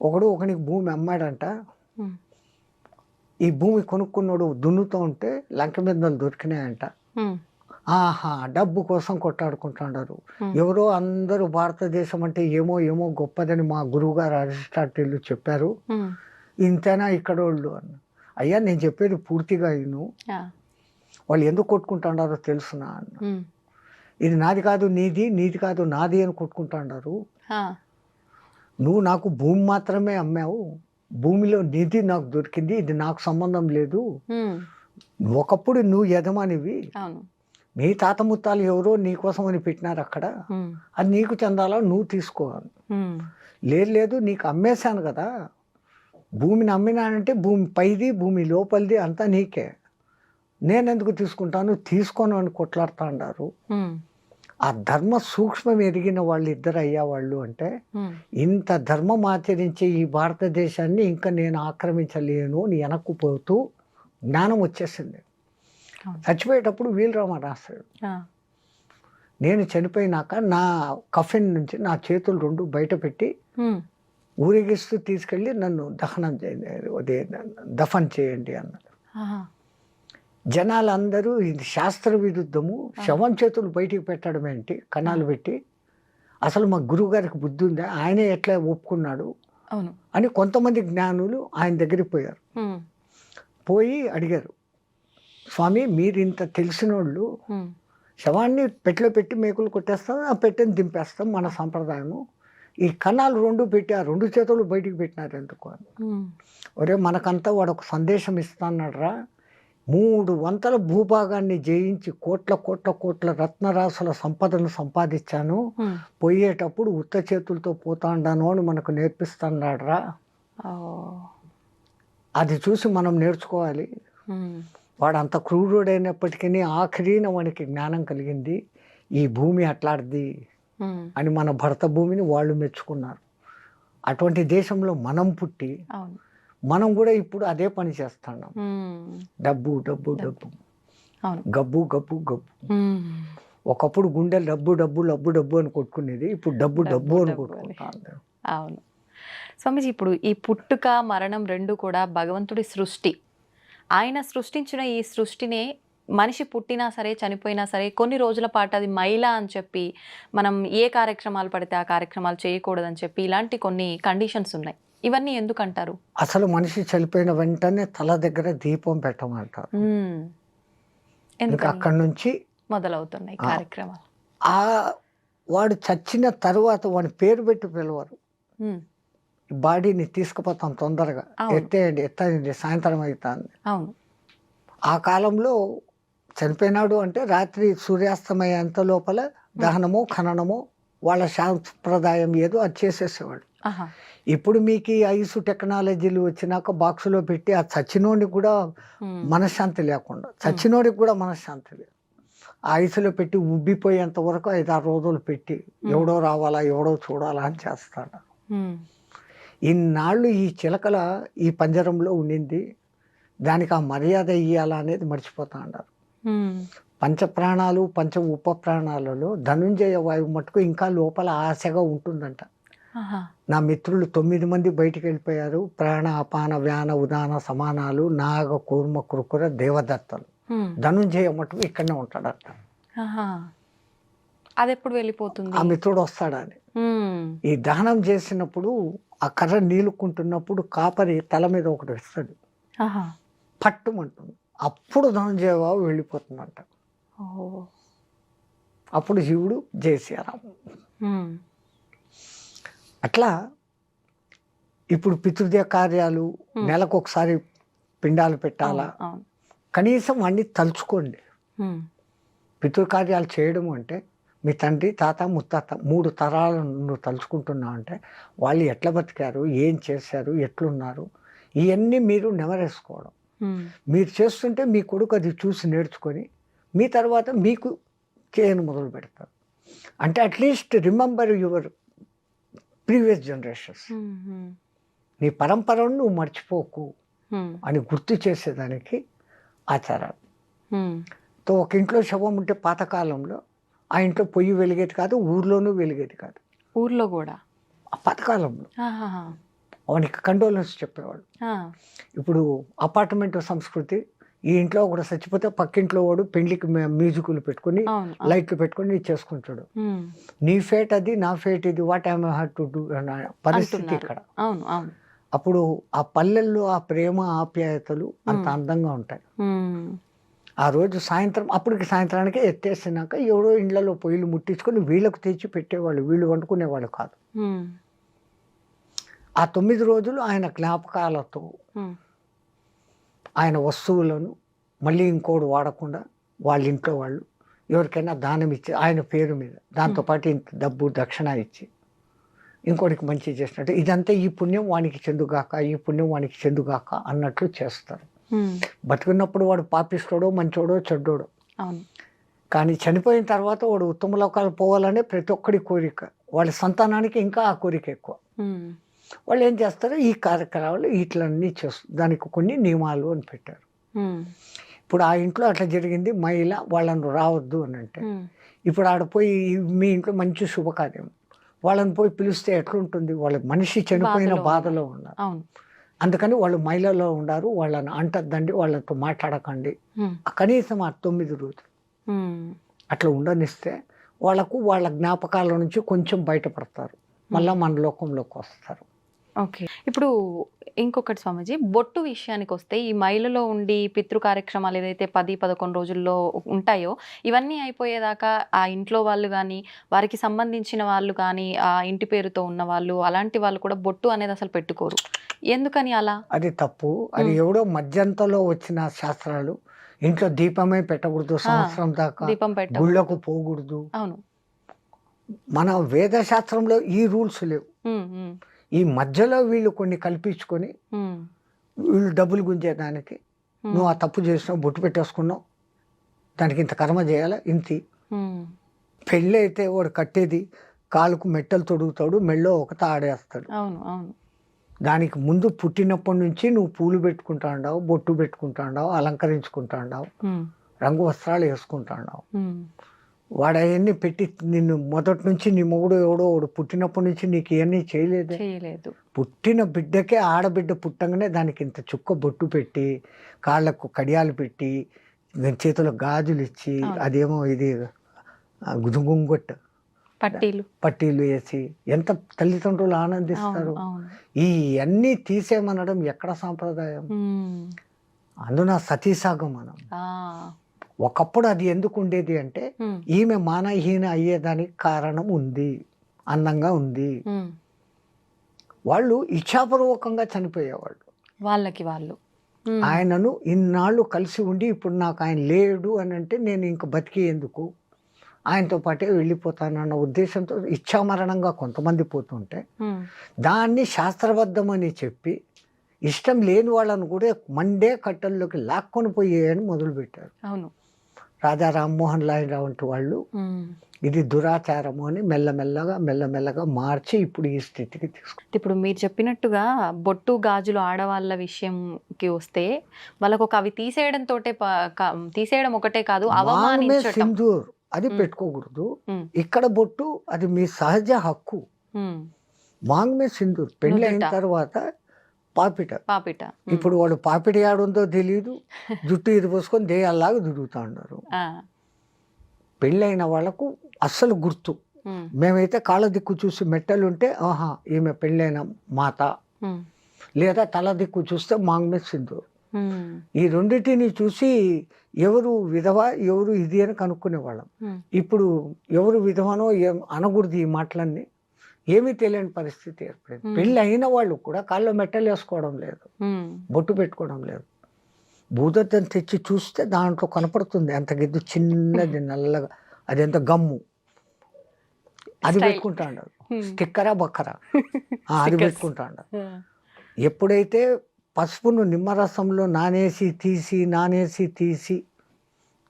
C: ఒకనికి భూమి అమ్మాడంట. ఈ భూమి కొనుక్కున్నాడు దున్నుతూ ఉంటే లంక మీద దొరికినాయంట. ఆహా, డబ్బు కోసం కొట్లాడుకుంటున్నారు. ఎవరో అందరూ భారతదేశం అంటే ఏమో ఏమో గొప్పదని మా గురువుగారు అరిస్టాటిల్ చెప్పారు. ఇంతేనా ఇక్కడ వాళ్ళు అన్న. అయ్యా నేను చెప్పేది పూర్తిగా విను. వాళ్ళు ఎందుకు కొట్టుకుంటున్నారో తెలుసునా అన్న. ఇది నాది కాదు నీది, నీది కాదు నాది అని కొట్టుకుంటున్నారు. నువ్వు నాకు భూమి మాత్రమే అమ్మావు, భూమిలో నిధి నాకు దొరికింది, ఇది నాకు సంబంధం లేదు. ఒకప్పుడు నువ్వు యజమానివి, నీ తాత ముత్తాలు ఎవరో నీకోసం అని పెట్టినారు అక్కడ, అది నీకు చెందాలా, నువ్వు తీసుకోవాలి. లేదు నీకు అమ్మేశాను కదా, భూమిని అమ్మినానంటే భూమి పైది భూమి లోపలిది అంతా నీకే, నేనెందుకు తీసుకుంటాను, తీసుకోను అని కొట్లాడుతూ అన్నారు. ఆ ధర్మ సూక్ష్మం ఎరిగిన వాళ్ళు ఇద్దరు అయ్యేవాళ్ళు అంటే ఇంత ధర్మం ఆచరించే ఈ భారతదేశాన్ని ఇంకా నేను ఆక్రమించలేను అని వెనక్కుపోతూ జ్ఞానం వచ్చేసింది. చచ్చిపోయేటప్పుడు వీలరామ రాస్తాడు, నేను చనిపోయినాక నా కఫిన్ నుంచి నా చేతులు రెండు బయట పెట్టి ఊరేగిస్తూ తీసుకెళ్ళి నన్ను దఫన్ చేయండి అన్నాడు. జనాలందరూ ఇది శాస్త్ర విరుద్ధము, శవం చేతులు బయటికి పెట్టడం ఏంటి, కణాలు పెట్టి, అసలు మా గురువు గారికి బుద్ధి ఉందా, ఆయనే ఎట్లా ఒప్పుకున్నాడు అని కొంతమంది జ్ఞానులు ఆయన దగ్గరికి పోయారు. పోయి అడిగారు, స్వామి మీరు ఇంత తెలిసిన వాళ్ళు శవాన్ని పెట్టెలో పెట్టి మేకులు కొట్టేస్తాం, ఆ పెట్టెని దింపేస్తాం మన సంప్రదాయము, ఈ కణాలు రెండు పెట్టి ఆ రెండు చేతులు బయటికి పెట్టినారు ఎందుకు అని. ఒరే మనకంతా వాడు ఒక సందేశం ఇస్తాన్నాడు రా, 300 భూభాగాన్ని జయించి కోట్ల రత్నరాశుల సంపదను సంపాదించాను, పోయేటప్పుడు ఉత్త చేతులతో పోతాండాను అని మనకు నేర్పిస్తున్నాడు రా. అది చూసి మనం నేర్చుకోవాలి. వాడు అంత క్రూరుడైనప్పటికీ ఆఖరిన వానికి జ్ఞానం కలిగింది, ఈ భూమి అట్లాంటిది అని మన భరత భూమిని వాళ్ళు మెచ్చుకున్నారు. అటువంటి దేశంలో మనం పుట్టి మనం కూడా ఇప్పుడు అదే పని చేస్తున్నాం. డబ్బు డబ్బు డబ్బు, గబ్బు గబ్బు గబ్బు. ఒకప్పుడు గుండె డబ్బు డబ్బు డబ్బు డబ్బు అని కొట్టుకునేది, ఇప్పుడు డబ్బు డబ్బు అని కొట్టుకుంటాను.
B: అవును స్వామీజీ, ఇప్పుడు ఈ పుట్టుక మరణం రెండు కూడా భగవంతుడి సృష్టి. ఆయన సృష్టించిన ఈ సృష్టినే మనిషి పుట్టినా సరే చనిపోయినా సరే కొన్ని రోజుల పాటు అది మైలా అని చెప్పి మనం ఏ కార్యక్రమాలు పడితే ఆ కార్యక్రమాలు చేయకూడదని చెప్పి ఇలాంటి కొన్ని కండిషన్స్ ఉన్నాయి. ఇవన్నీ ఎందుకంటారు?
C: అసలు మనిషి చనిపోయిన వెంటనే తల దగ్గర దీపం పెట్టమంటారు.
B: ఎందుకు
C: అక్కడి నుంచి
B: మొదలవుతున్నాయి కార్యక్రమాలు.
C: వాడు చచ్చిన తర్వాత వాడి పేరు పెట్టి పిలవరు. బాడీని తీసుకుపోతాం తొందరగా, ఎత్తేయండి సాయంత్రం అవుతుంది.
B: అవును,
C: ఆ కాలంలో చనిపోయినాడు అంటే రాత్రి సూర్యాస్తమయ్యేంత లోపల దహనమో ఖననమో వాళ్ళ సాంప్రదాయం ఏదో అది చేసేసేవాడు. ఇప్పుడు మీకు ఈ ఐసు టెక్నాలజీలు వచ్చినాక బాక్సులో పెట్టి ఆ చచ్చినోడికి కూడా మనశ్శాంతి లేకుండా, చచ్చినోడికి కూడా మనశ్శాంతి లేదు, ఆ ఐసులో పెట్టి ఉబ్బిపోయేంత వరకు 5-6 రోజులు పెట్టి ఎవడో రావాలా ఎవడో చూడాలా అని చేస్తాడు. ఇన్నాళ్ళు ఈ చిలకల ఈ పంజరంలో ఉండింది, దానికి ఆ మర్యాద ఇయ్యాలా అనేది మర్చిపోతా అన్నారు. పంచప్రాణాలు పంచ ఉప ప్రాణాలలో ధనుంజయ వాయువు మటుకు ఇంకా లోపల ఆశగా ఉంటుందంట. నా మిత్రులు 9 మంది బయటికి వెళ్ళిపోయారు, ప్రాణ అపాన వ్యాన ఉదాన సమానాలు నాగ కూర్మ కృకుర దేవదత్తలు, ధనుంజయ మటుకు ఇక్కడనే ఉంటాడట.
B: అది ఎప్పుడు వెళ్ళిపోతుంది?
C: ఆ మిత్రుడు వస్తాడని. ఈ దహనం చేసినప్పుడు ఆ కర్ర నీలుకుంటున్నప్పుడు కాపరి తల మీద ఒకటి వస్తాడు, పట్టుమంటుంది, అప్పుడు ధనుంజయ బాబు వెళ్ళిపోతుందంట. అప్పుడు శివుడు జయశ్రీరామ్. అట్లా ఇప్పుడు పితృదేవ కార్యాలు నెలకు ఒకసారి పిండాలు పెట్టాలా, కనీసం వాడిని తలుచుకోండి. పితృకార్యాలు చేయడం అంటే మీ తండ్రి తాత ముత్తాత 3 తరాలను నువ్వు తలుచుకుంటున్నావు అంటే వాళ్ళు ఎట్లా బతికారు, ఏం చేశారు, ఎట్లున్నారు, ఇవన్నీ మీరు నెమరేసుకోవడం. మీరు చేస్తుంటే మీ కొడుకు అది చూసి నేర్చుకొని మీ తర్వాత మీకు చేయను మొదలు పెడతారు. అంటే at least remember your previous generations, నీ పరంపరను నువ్వు మర్చిపోకు అని గుర్తు చేసేదానికి ఆచారాలు. తో ఒక ఇంట్లో శవం ఉంటే పాతకాలంలో ఆ ఇంట్లో పొయ్యి వెలిగేది కాదు, ఊర్లోనూ వెలిగేది కాదు.
B: ఊర్లో కూడా
C: ఆ పాతకాలంలో వానికి కండోలెన్స్ చెప్పేవాడు. ఇప్పుడు అపార్ట్మెంట్ సంస్కృతి, ఈ ఇంట్లో ఒకడు చచ్చిపోతే పక్కింట్లో వాడు పెళ్లికి మ్యూజిక్లు పెట్టుకుని లైట్లు పెట్టుకుని చేసుకుంటాడు. నీ ఫేట్ అది, నా ఫేట్ ఇది, what I have to do అన్న పరిస్థితి ఇక్కడ. అప్పుడు ఆ పల్లెల్లో ఆ ప్రేమ ఆప్యాయతలు అంత అందంగా ఉంటాయి. ఆ రోజు సాయంత్రం, అప్పటికి సాయంత్రానికి ఎత్తేసినాక ఎవరో ఇళ్లలో పొయ్యిలు ముట్టించుకొని వీళ్ళకు తెచ్చి పెట్టేవాళ్ళు, వీళ్ళు వండుకునేవాళ్ళు కాదు. ఆ 9 రోజులు ఆయన జ్ఞాపకాలతో ఆయన వస్తువులను మళ్ళీ ఇంకోటి వాడకుండా వాళ్ళ ఇంట్లో వాళ్ళు ఎవరికైనా దానం ఇచ్చి ఆయన పేరు మీద దాంతోపాటు ఇంత డబ్బు దక్షిణ ఇచ్చి ఇంకోటికి మంచి చేసినట్టు, ఇదంతా ఈ పుణ్యం వానికి చెందుగాక, ఈ పుణ్యం వానికి చెందుగాక అన్నట్లు చేస్తారు. బతుకున్నప్పుడు వాడు పాపిస్తాడో మంచోడో చెడ్డోడో, కానీ చనిపోయిన తర్వాత వాడు ఉత్తమ లోకాలు పోవాలనే ప్రతి ఒక్కడి కోరిక. వాళ్ళ సంతానానికి ఇంకా ఆ కోరిక ఎక్కువ. వాళ్ళు ఏం చేస్తారు, ఈ కార్యక్రమాలు ఇట్లన్నీ చేస్తారు. దానికి కొన్ని నియమాలు అని పెట్టారు. ఇప్పుడు ఆ ఇంట్లో అట్లా జరిగింది, మహిళ వాళ్ళను రావద్దు అని అంటే, ఇప్పుడు ఆడ పోయి మీ ఇంట్లో మంచి శుభకార్యం వాళ్ళని పోయి పిలిస్తే ఎట్లుంటుంది? వాళ్ళ మనిషి చనిపోయిన బాధలో ఉన్నారు. అందుకని వాళ్ళు మహిళలో ఉన్నారు, వాళ్ళని అంటద్దండి, వాళ్ళతో మాట్లాడకండి. కనీసం ఆ 9 రోజులు అట్లా ఉండనిస్తే వాళ్ళకు వాళ్ళ జ్ఞాపకాల నుంచి కొంచెం బయటపడతారు, మళ్ళీ మన లోకంలోకి వస్తారు.
B: ఓకే. ఇప్పుడు ఇంకొకటి స్వామీజీ, బొట్టు విషయానికి వస్తే ఈ మైలలో ఉండి పితృ కార్యక్రమాలు ఏదైతే 10-11 రోజుల్లో ఉంటాయో ఇవన్నీ అయిపోయేదాకా ఆ ఇంట్లో వాళ్ళు కానీ, వారికి సంబంధించిన వాళ్ళు కానీ, ఆ ఇంటి పేరుతో ఉన్న వాళ్ళు, అలాంటి వాళ్ళు కూడా బొట్టు అనేది అసలు పెట్టుకోరు. ఎందుకని అలా?
C: అది తప్పు. అది ఎవడో మధ్యంతలో వచ్చిన శాస్త్రాలు. ఇంట్లో దీపమే పెట్టకూడదు, సంవత్సరం దాకా
B: దీపం పెట్ట
C: గుళ్ళకు పోకూడదు.
B: అవును,
C: మన వేద శాస్త్రంలో ఈ రూల్స్ లేవు. ఈ మధ్యలో వీళ్ళు కొన్ని కల్పించుకొని వీళ్ళు డబ్బులు గుంజేదానికి, నువ్వు ఆ తప్పు చేసినావు, బొట్టు పెట్టేసుకున్నావు, దానికి ఇంత కర్మ చేయాలా, ఇంతి. పెళ్ళి అయితే వాడు కట్టేది కాలుకు మెట్టలు తొడుగుతాడు, మెళ్ళో ఒక తాడేస్తాడు. దానికి ముందు పుట్టినప్పటి నుంచి నువ్వు పూలు పెట్టుకుంటా ఉండవు, బొట్టు పెట్టుకుంటా ఉండవు, అలంకరించుకుంటా ఉండవు, రంగు వస్త్రాలు వేసుకుంటా ఉండవు. వాడు అవన్నీ పెట్టి నిన్ను మొదటి నుంచి నీ మొగుడు ఎవడో వాడు పుట్టినప్పటి నుంచి నీకు ఇవన్నీ చేయలేదు. పుట్టిన బిడ్డకే, ఆడబిడ్డ పుట్టంగానే దానికి ఇంత చుక్క బొట్టు పెట్టి, కాళ్ళకు కడియాలు పెట్టి, చేతుల గాజులు ఇచ్చి, అదేమో ఇది గుంగొట్ట పట్టీలు వేసి ఎంత తల్లిదండ్రులు ఆనందిస్తారు. ఈ అన్నీ తీసేమనడం ఎక్కడ సాంప్రదాయం? అందున సతీసాగం మనం. ఒకప్పుడు అది ఎందుకు ఉండేది అంటే, ఈమె మానహీన అయ్యేదానికి కారణం ఉంది, అందంగా ఉంది. వాళ్ళు ఇచ్ఛాపూర్వకంగా చనిపోయేవాళ్ళు వాళ్ళు. ఆయనను ఇన్నాళ్ళు కలిసి ఉండి ఇప్పుడు నాకు ఆయన లేడు అని అంటే నేను ఇంక బతికి ఎందుకు, ఆయనతో పాటే వెళ్ళిపోతానన్న ఉద్దేశంతో ఇచ్ఛామరణంగా కొంతమంది పోతుంటే, దాన్ని శాస్త్రబద్ధమని చెప్పి ఇష్టం లేని వాళ్ళను కూడా మండే కట్టల్లోకి లాక్కొని పోయేయని మొదలుపెట్టారు. రాజా రామ్మోహన్ రావు వంటి వాళ్ళు ఇది దురాచారము అని మెల్లమెల్లగా మార్చి ఇప్పుడు ఈ స్థితికి తీసుకుంటారు.
B: ఇప్పుడు మీరు చెప్పినట్టుగా బొట్టు గాజులు ఆడవాళ్ళ విషయంకి వస్తే, వాళ్ళకు అవి తీసేయడం ఒకటే కాదు, అవమానించడం.
C: సింధూర్ అది పెట్టుకోకూడదు. ఇక్కడ బొట్టు అది మీ సహజ హక్కు. మాంగ్మే సింధూర్ పెళ్లి అయిన తర్వాత పాపిట. ఇప్పుడు వాడు పాపిట ఆడుందో తెలియదు, జుట్టు ఇరిపోసుకొని దేయాల్లాగా తిరుగుతూ ఉన్నారు. పెళ్ళైన వాళ్ళకు అస్సలు గుర్తు. మేమైతే కాళ్ళ దిక్కు చూసి మెట్టలు ఉంటే ఆహా ఈమె పెళ్ళైన మాత, లేదా తల దిక్కు చూస్తే మాంగ్మే సింధూర్. ఈ రెండింటిని చూసి ఎవరు విధవ ఎవరు ఇది అని కనుక్కునేవాళ్ళం. ఇప్పుడు ఎవరు విధవనో అనకూడదు, ఈ మాటలన్నీ ఏమీ తెలియని పరిస్థితి ఏర్పడింది. పెళ్ళి అయిన వాళ్ళు కూడా కాళ్ళు మెట్టలు వేసుకోవడం లేదు, బొట్టు పెట్టుకోవడం లేదు. భూదత్తని తెచ్చి చూస్తే దాంట్లో కనపడుతుంది అంత గిద్దు, చిన్నది నల్లగా, అది ఎంత గమ్ము, అది పెట్టుకుంటా ఉండరు. స్టిక్కరా బక్కరా అది పెట్టుకుంటా ఉండరు. ఎప్పుడైతే పసుపును నిమ్మరసంలో నానేసి తీసి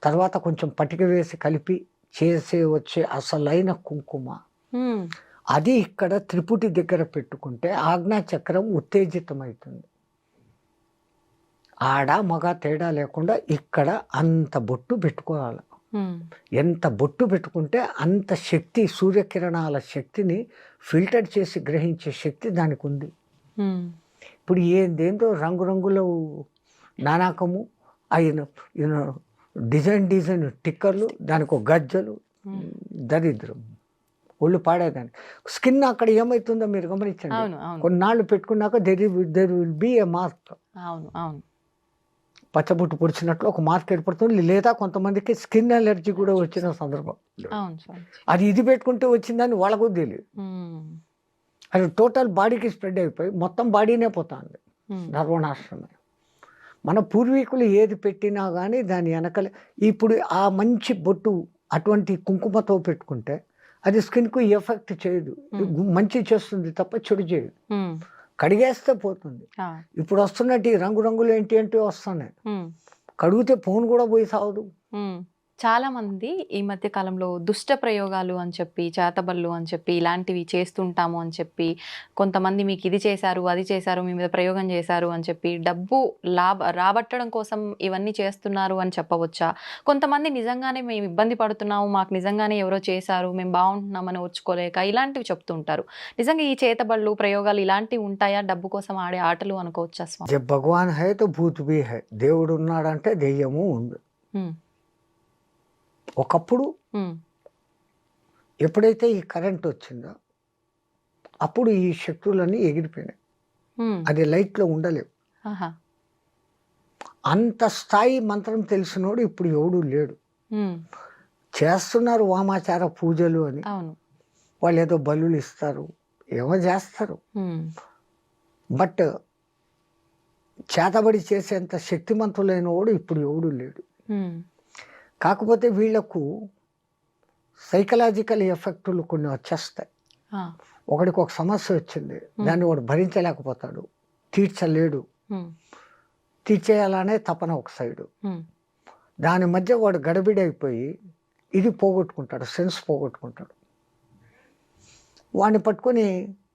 C: తర్వాత కొంచెం పటిక వేసి కలిపి చేసే వచ్చే అసలైన కుంకుమ
B: ఉమ్,
C: అది ఇక్కడ త్రిపుటి దగ్గర పెట్టుకుంటే ఆజ్ఞా చక్రం ఉత్తేజితమవుతుంది. ఆడ మగ తేడా లేకుండా ఇక్కడ అంత బొట్టు పెట్టుకోవాలి.
B: ఉమ్,
C: ఎంత బొట్టు పెట్టుకుంటే అంత శక్తి, సూర్యకిరణాల శక్తిని ఫిల్టర్ చేసి గ్రహించే శక్తి దానికి ఉంది.
B: ఉమ్,
C: ఇప్పుడు ఏందేందో రంగురంగుల నానాకము అయిన డిజైన్ టిక్కర్లు, దానికి ఒక గజ్జలు, దరిద్రం, ఒళ్ళు పాడేదాన్ని. స్కిన్ అక్కడ ఏమవుతుందో మీరు గమనించండి.
B: అవును అవును
C: కొన్నాళ్ళు పెట్టుకున్నాక there will be A mark.
B: అవును అవును
C: పచ్చబొట్టు పొడిచినట్లు ఒక మార్క్ ఏర్పడుతుంది. లేదా కొంతమందికి స్కిన్ అలర్జీ కూడా వచ్చిన సందర్భం.
B: అవును స్వామి.
C: అది ఇది పెట్టుకుంటే వచ్చిందని వాళ్ళకు తెలియదు.
B: ఉమ్,
C: అది టోటల్ బాడీకి స్ప్రెడ్ అయిపోయి మొత్తం బాడీనే పోతుంది,
B: ఉమ్,
C: సర్వనాశనమే. మన పూర్వీకులు ఏది పెట్టినా కానీ దాని వెనకలే. ఇప్పుడు ఆ మంచి బొట్టు అటువంటి కుంకుమతో పెట్టుకుంటే అది స్కిన్కు ఎఫెక్ట్ చేయదు, మంచి చేస్తుంది తప్ప చెడు చేయదు.
B: ఉమ్,
C: కడిగేస్తే పోతుంది.
B: ఆ,
C: ఇప్పుడు వస్తున్నట్టు ఈ రంగురంగులు ఏంటి వస్తున్నాయి,
B: ఉమ్,
C: కడిగితే ఫోన్ కూడా పోయి సావదు.
B: ఉమ్. చాలా మంది ఈ మధ్య కాలంలో దుష్ట ప్రయోగాలు అని చెప్పి, చేతబళ్ళు అని చెప్పి, ఇలాంటివి చేస్తుంటాము అని చెప్పి, కొంతమంది మీకు ఇది చేశారు, అది చేశారు, మీ మీద ప్రయోగం చేశారు అని చెప్పి డబ్బు రాబట్టడం కోసం ఇవన్నీ చేస్తున్నారు అని చెప్పవచ్చా? కొంతమంది నిజంగానే మేము ఇబ్బంది పడుతున్నాము, మాకు నిజంగానే ఎవరో చేశారు, మేము బాగుంటున్నామని ఓర్చుకోలేక ఇలాంటివి చెప్తుంటారు. నిజంగా ఈ చేతబళ్ళు ప్రయోగాలు ఇలాంటివి ఉంటాయా? డబ్బు కోసం ఆడే ఆటలు అనుకోవచ్చా స్వామి?
C: జబ్ భగవాన్ హై తో భూత్ భీ హై. దేవుడు ఉన్నాడంటే దెయ్యము ఉంది.
B: ఉమ్,
C: ఒకప్పుడు
B: ఉమ్,
C: ఎప్పుడైతే ఈ కరెంట్ వచ్చిందో అప్పుడు ఈ శక్తులన్నీ ఎగిరిపోయినాయి.
B: ఉమ్,
C: అది లైట్లో ఉండలేవు.
B: ఆహా,
C: అంత స్థాయి మంత్రం తెలిసినోడు ఇప్పుడు ఎవడు లేడు.
B: ఉమ్,
C: చేస్తున్నారు వామాచార పూజలు అని,
B: అవును,
C: వాళ్ళు ఏదో బలులు ఇస్తారు, ఏమో చేస్తారు.
B: ఉమ్,
C: బట్ చేతబడి చేసేంత శక్తిమంతులైన వాడు ఇప్పుడు ఎవడు లేడు.
B: ఉమ్,
C: కాకపోతే వీళ్లకు సైకలాజికల్ ఎఫెక్టులు కొన్ని వచ్చేస్తాయి.
B: ఆ,
C: ఒకడికి ఒక సమస్య వచ్చింది, దాన్ని వాడు భరించలేకపోతాడు, తీర్చలేడు,
B: ఉమ్,
C: తీర్చేయాలనే తపన ఒక సైడు.
B: ఉమ్,
C: దాని మధ్య వాడు గడబిడైపోయి ఇది పోగొట్టుకుంటాడు, సెన్స్ పోగొట్టుకుంటాడు. వాడిని పట్టుకొని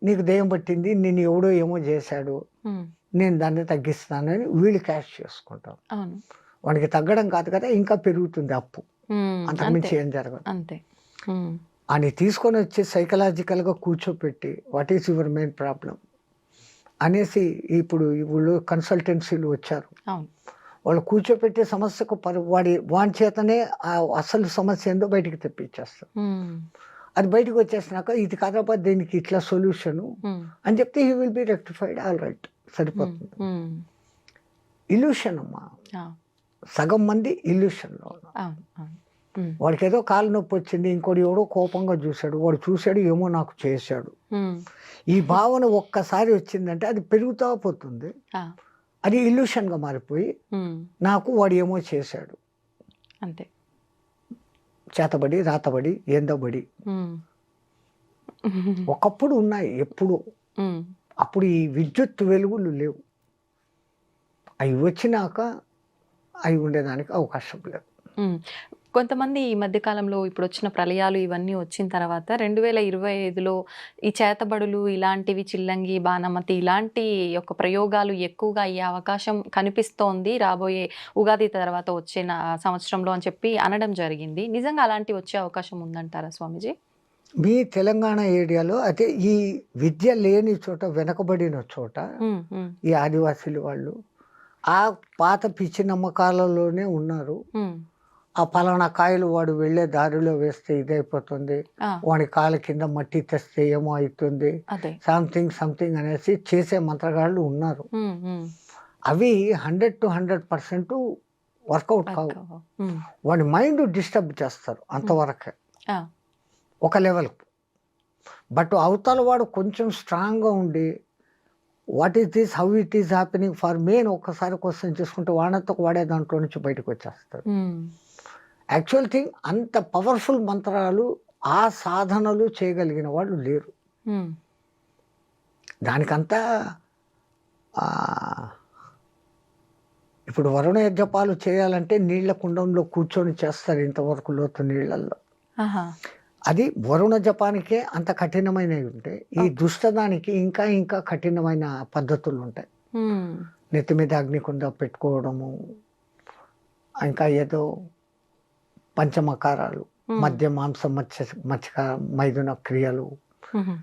C: నీకు దెయ్యం పట్టింది, నేను ఎవడో ఏమో చేశాడు,
B: ఉమ్,
C: నేను దాన్ని తగ్గిస్తానని వీళ్ళు క్యాష్ చేసుకుంటాం.
B: అవును,
C: వాడికి తగ్గడం కాదు కదా, ఇంకా పెరుగుతుంది అప్పు,
B: ఉమ్,
C: అంతకుమించి
B: అంతే
C: ఏం జరగదు.
B: అంతే. ఉమ్,
C: అని తీసుకొని వచ్చి సైకలాజికల్గా కూర్చోపెట్టి what is your main problem అనేసి ఇప్పుడు వీళ్ళు కన్సల్టెన్సీలు వచ్చారు.
B: అవును,
C: వాళ్ళు కూర్చోపెట్టే సమస్యకు వాడి చేతనే ఆ అసలు సమస్య ఏందో బయటికి తెప్పించేస్తారు.
B: ఉమ్,
C: అది బయటకు వచ్చేసినాక ఇది కాదప్ప దీనికి ఇట్లా సొల్యూషను
B: ఉమ్,
C: అని చెప్తే he will be rectified, all right, సరిపోతుంది.
B: ఉమ్,
C: ఇల్యూషన్ అమ్మా,
B: ఆ,
C: సగం మంది ఇల్యూషన్లో ఉన్నారు.
B: అవును అవును, ఉమ్,
C: వాడికి ఏదో కాలు నొప్పి వచ్చింది, ఇంకోటి ఎవడో కోపంగా చూశాడు, వాడు చూశాడు ఏమో నాకు చేశాడు,
B: ఉమ్,
C: ఈ భావన ఒక్కసారి వచ్చిందంటే అది పెరుగుతా పోతుంది.
B: ఆ,
C: అది ఇల్యూషన్గా మారిపోయి
B: ఉమ్,
C: నాకు వాడు ఏమో చేశాడు,
B: అంతే.
C: చేతబడి రాతబడి ఏందోబడి
B: ఉమ్,
C: ఒకప్పుడు ఉన్నాయి ఎప్పుడు.
B: ఉమ్,
C: అప్పుడు ఈ విద్యుత్ వెలుగులు లేవు, అవి వచ్చినాక అవి ఉండేదానికి అవకాశం లేదు.
B: ఉమ్. కొంతమంది ఈ మధ్యకాలంలో ఇప్పుడు వచ్చిన ప్రళయాలు ఇవన్నీ వచ్చిన తర్వాత 2025లో ఈ చేతబడులు ఇలాంటివి, చిల్లంగి, బాణమతి ఇలాంటి యొక్క ప్రయోగాలు ఎక్కువగా అయ్యే అవకాశం కనిపిస్తోంది రాబోయే ఉగాది తర్వాత వచ్చే సంవత్సరంలో అని చెప్పి అనడం జరిగింది. నిజంగా అలాంటివి వచ్చే అవకాశం ఉందంటారా స్వామీజీ?
C: మీ తెలంగాణ ఏరియాలో అయితే ఈ విద్య లేని చోట, వెనకబడిన చోట
B: ఉమ్, ఉమ్,
C: ఈ ఆదివాసీలు వాళ్ళు ఆ పాత పిచ్చి నమ్మకాలలోనే ఉన్నారు.
B: ఉమ్,
C: ఆ పలానా కాయలు వాడు వెళ్ళే దారిలో వేస్తే ఇదైపోతుంది,
B: ఆ,
C: వాడి కాళ్ళ కింద మట్టి తెస్తే ఏమో అవుతుంది,
B: అదే.
C: సంథింగ్ అనేసి చేసే మంత్రగాళ్ళు ఉన్నారు.
B: ఉమ్, ఉమ్,
C: అవి 100 to 100% వర్కౌట్ కావు.
B: ఉమ్,
C: వాడి మైండ్ డిస్టర్బ్ చేస్తారు అంతవరకే,
B: ఆ,
C: ఒక లెవెల్కు. బట్ అవతల వాడు కొంచెం స్ట్రాంగ్గా ఉండి what is this, how it is happening for me అని ఒక్కసారి క్వశ్చన్ చేసుకుంటే వాడంతా వాడే దాంట్లో నుంచి బయటకు వచ్చేస్తాడు.
B: ఉమ్,
C: యాక్చువల్ థింగ్ అంత పవర్ఫుల్ మంత్రాలు ఆ సాధనలు చేయగలిగిన వాళ్ళు లేరు.
B: ఉమ్,
C: దానికంతా ఇప్పుడు వరుణ జపాలు చేయాలంటే నీళ్ల కుండంలో కూర్చొని చేస్తారు, ఇంతవరకు లోతు నీళ్ళల్లో.
B: ఆహా.
C: అది వరుణ జపానికే అంత కఠినమైనవి ఉంటాయి. ఈ దుష్టదానికి ఇంకా ఇంకా కఠినమైన పద్ధతులు ఉంటాయి.
B: ఉమ్.
C: నెత్తి మీద అగ్నికుండ పెట్టుకోవడము, ఇంకా ఏదో పంచమకారాలు, మద్య మాంస మత్స్య మైథున క్రియలు,
B: ఉహు.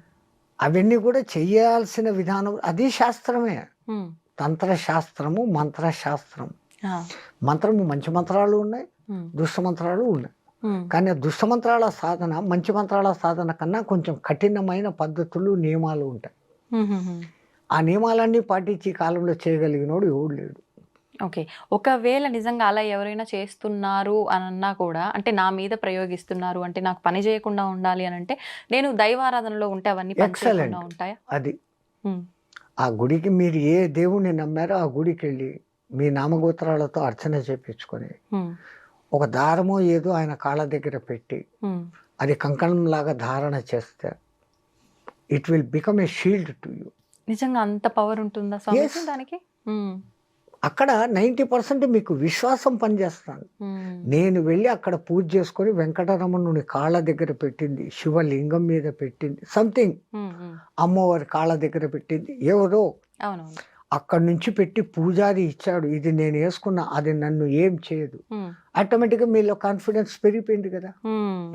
C: అవన్నీ కూడా చెయ్యాల్సిన విధానం. అది శాస్త్రమే.
B: ఉమ్.
C: తంత్ర శాస్త్రము, మంత్రశాస్త్రం.
B: ఆ.
C: మంత్రము మంచి మంత్రాలు ఉన్నాయి,
B: ఉమ్.
C: దుష్ట మంత్రాలు ఉన్నాయి.
B: ఉమ్.
C: కానీ ఆ దుష్ట మంత్రాల సాధన మంచి మంత్రాల సాధన కన్నా కొంచెం కఠినమైన పద్ధతులు, నియమాలు ఉంటాయి.
B: ఉహుహు.
C: ఆ నియమాలన్నీ పాటించి ఈ కాలంలో చేయగలిగినోడు ఎవడు లేడు.
B: ఓకే. ఒకవేళ నిజంగా అలా ఎవరైనా చేస్తున్నారు అని అన్నా కూడా, అంటే నా మీద ప్రయోగిస్తున్నారు అంటే నాకు పని చేయకుండా ఉండాలి అని అంటే, నేను దైవారాధనలో ఉంటే అవన్నీ పని చేయకుండా
C: ఎక్సలెంట్.
B: ఉంటాయా?
C: అది
B: ఉమ్.
C: ఆ గుడికి మీరు ఏ దేవుణ్ణి నమ్మారో ఆ గుడికి వెళ్ళి మీ నామగోత్రాలతో అర్చన చేపించుకొని
B: ఉమ్.
C: ఒక దారమో ఏదో ఆయన కాళ్ళ దగ్గర పెట్టి
B: ఉమ్.
C: అది కంకణంలాగా ధారణ చేస్తే it will become a shield to you.
B: నిజంగా అంత పవర్ ఉంటుందా స్వామి
C: Yes.
B: దానికి? ఉమ్.
C: అక్కడ 90% మీకు విశ్వాసం పనిచేస్తాను.
B: ఉమ్.
C: నేను వెళ్ళి అక్కడ పూజ చేసుకొని వెంకటరమణుని కాళ్ళ దగ్గర పెట్టింది, శివలింగం మీద పెట్టింది, సంథింగ్
B: ఉమ్. ఉమ్.
C: అమ్మవారి కాళ్ళ దగ్గర పెట్టింది ఎవరో
B: అవునవును.
C: అక్కడి నుంచి పెట్టి పూజారి ఇచ్చాడు, ఇది నేను వేసుకున్నా, అది నన్ను ఏం చేయదు.
B: ఉమ్.
C: ఆటోమేటిక్గా మీలో కాన్ఫిడెన్స్ పెరిగిపోయింది కదా.
B: ఉమ్.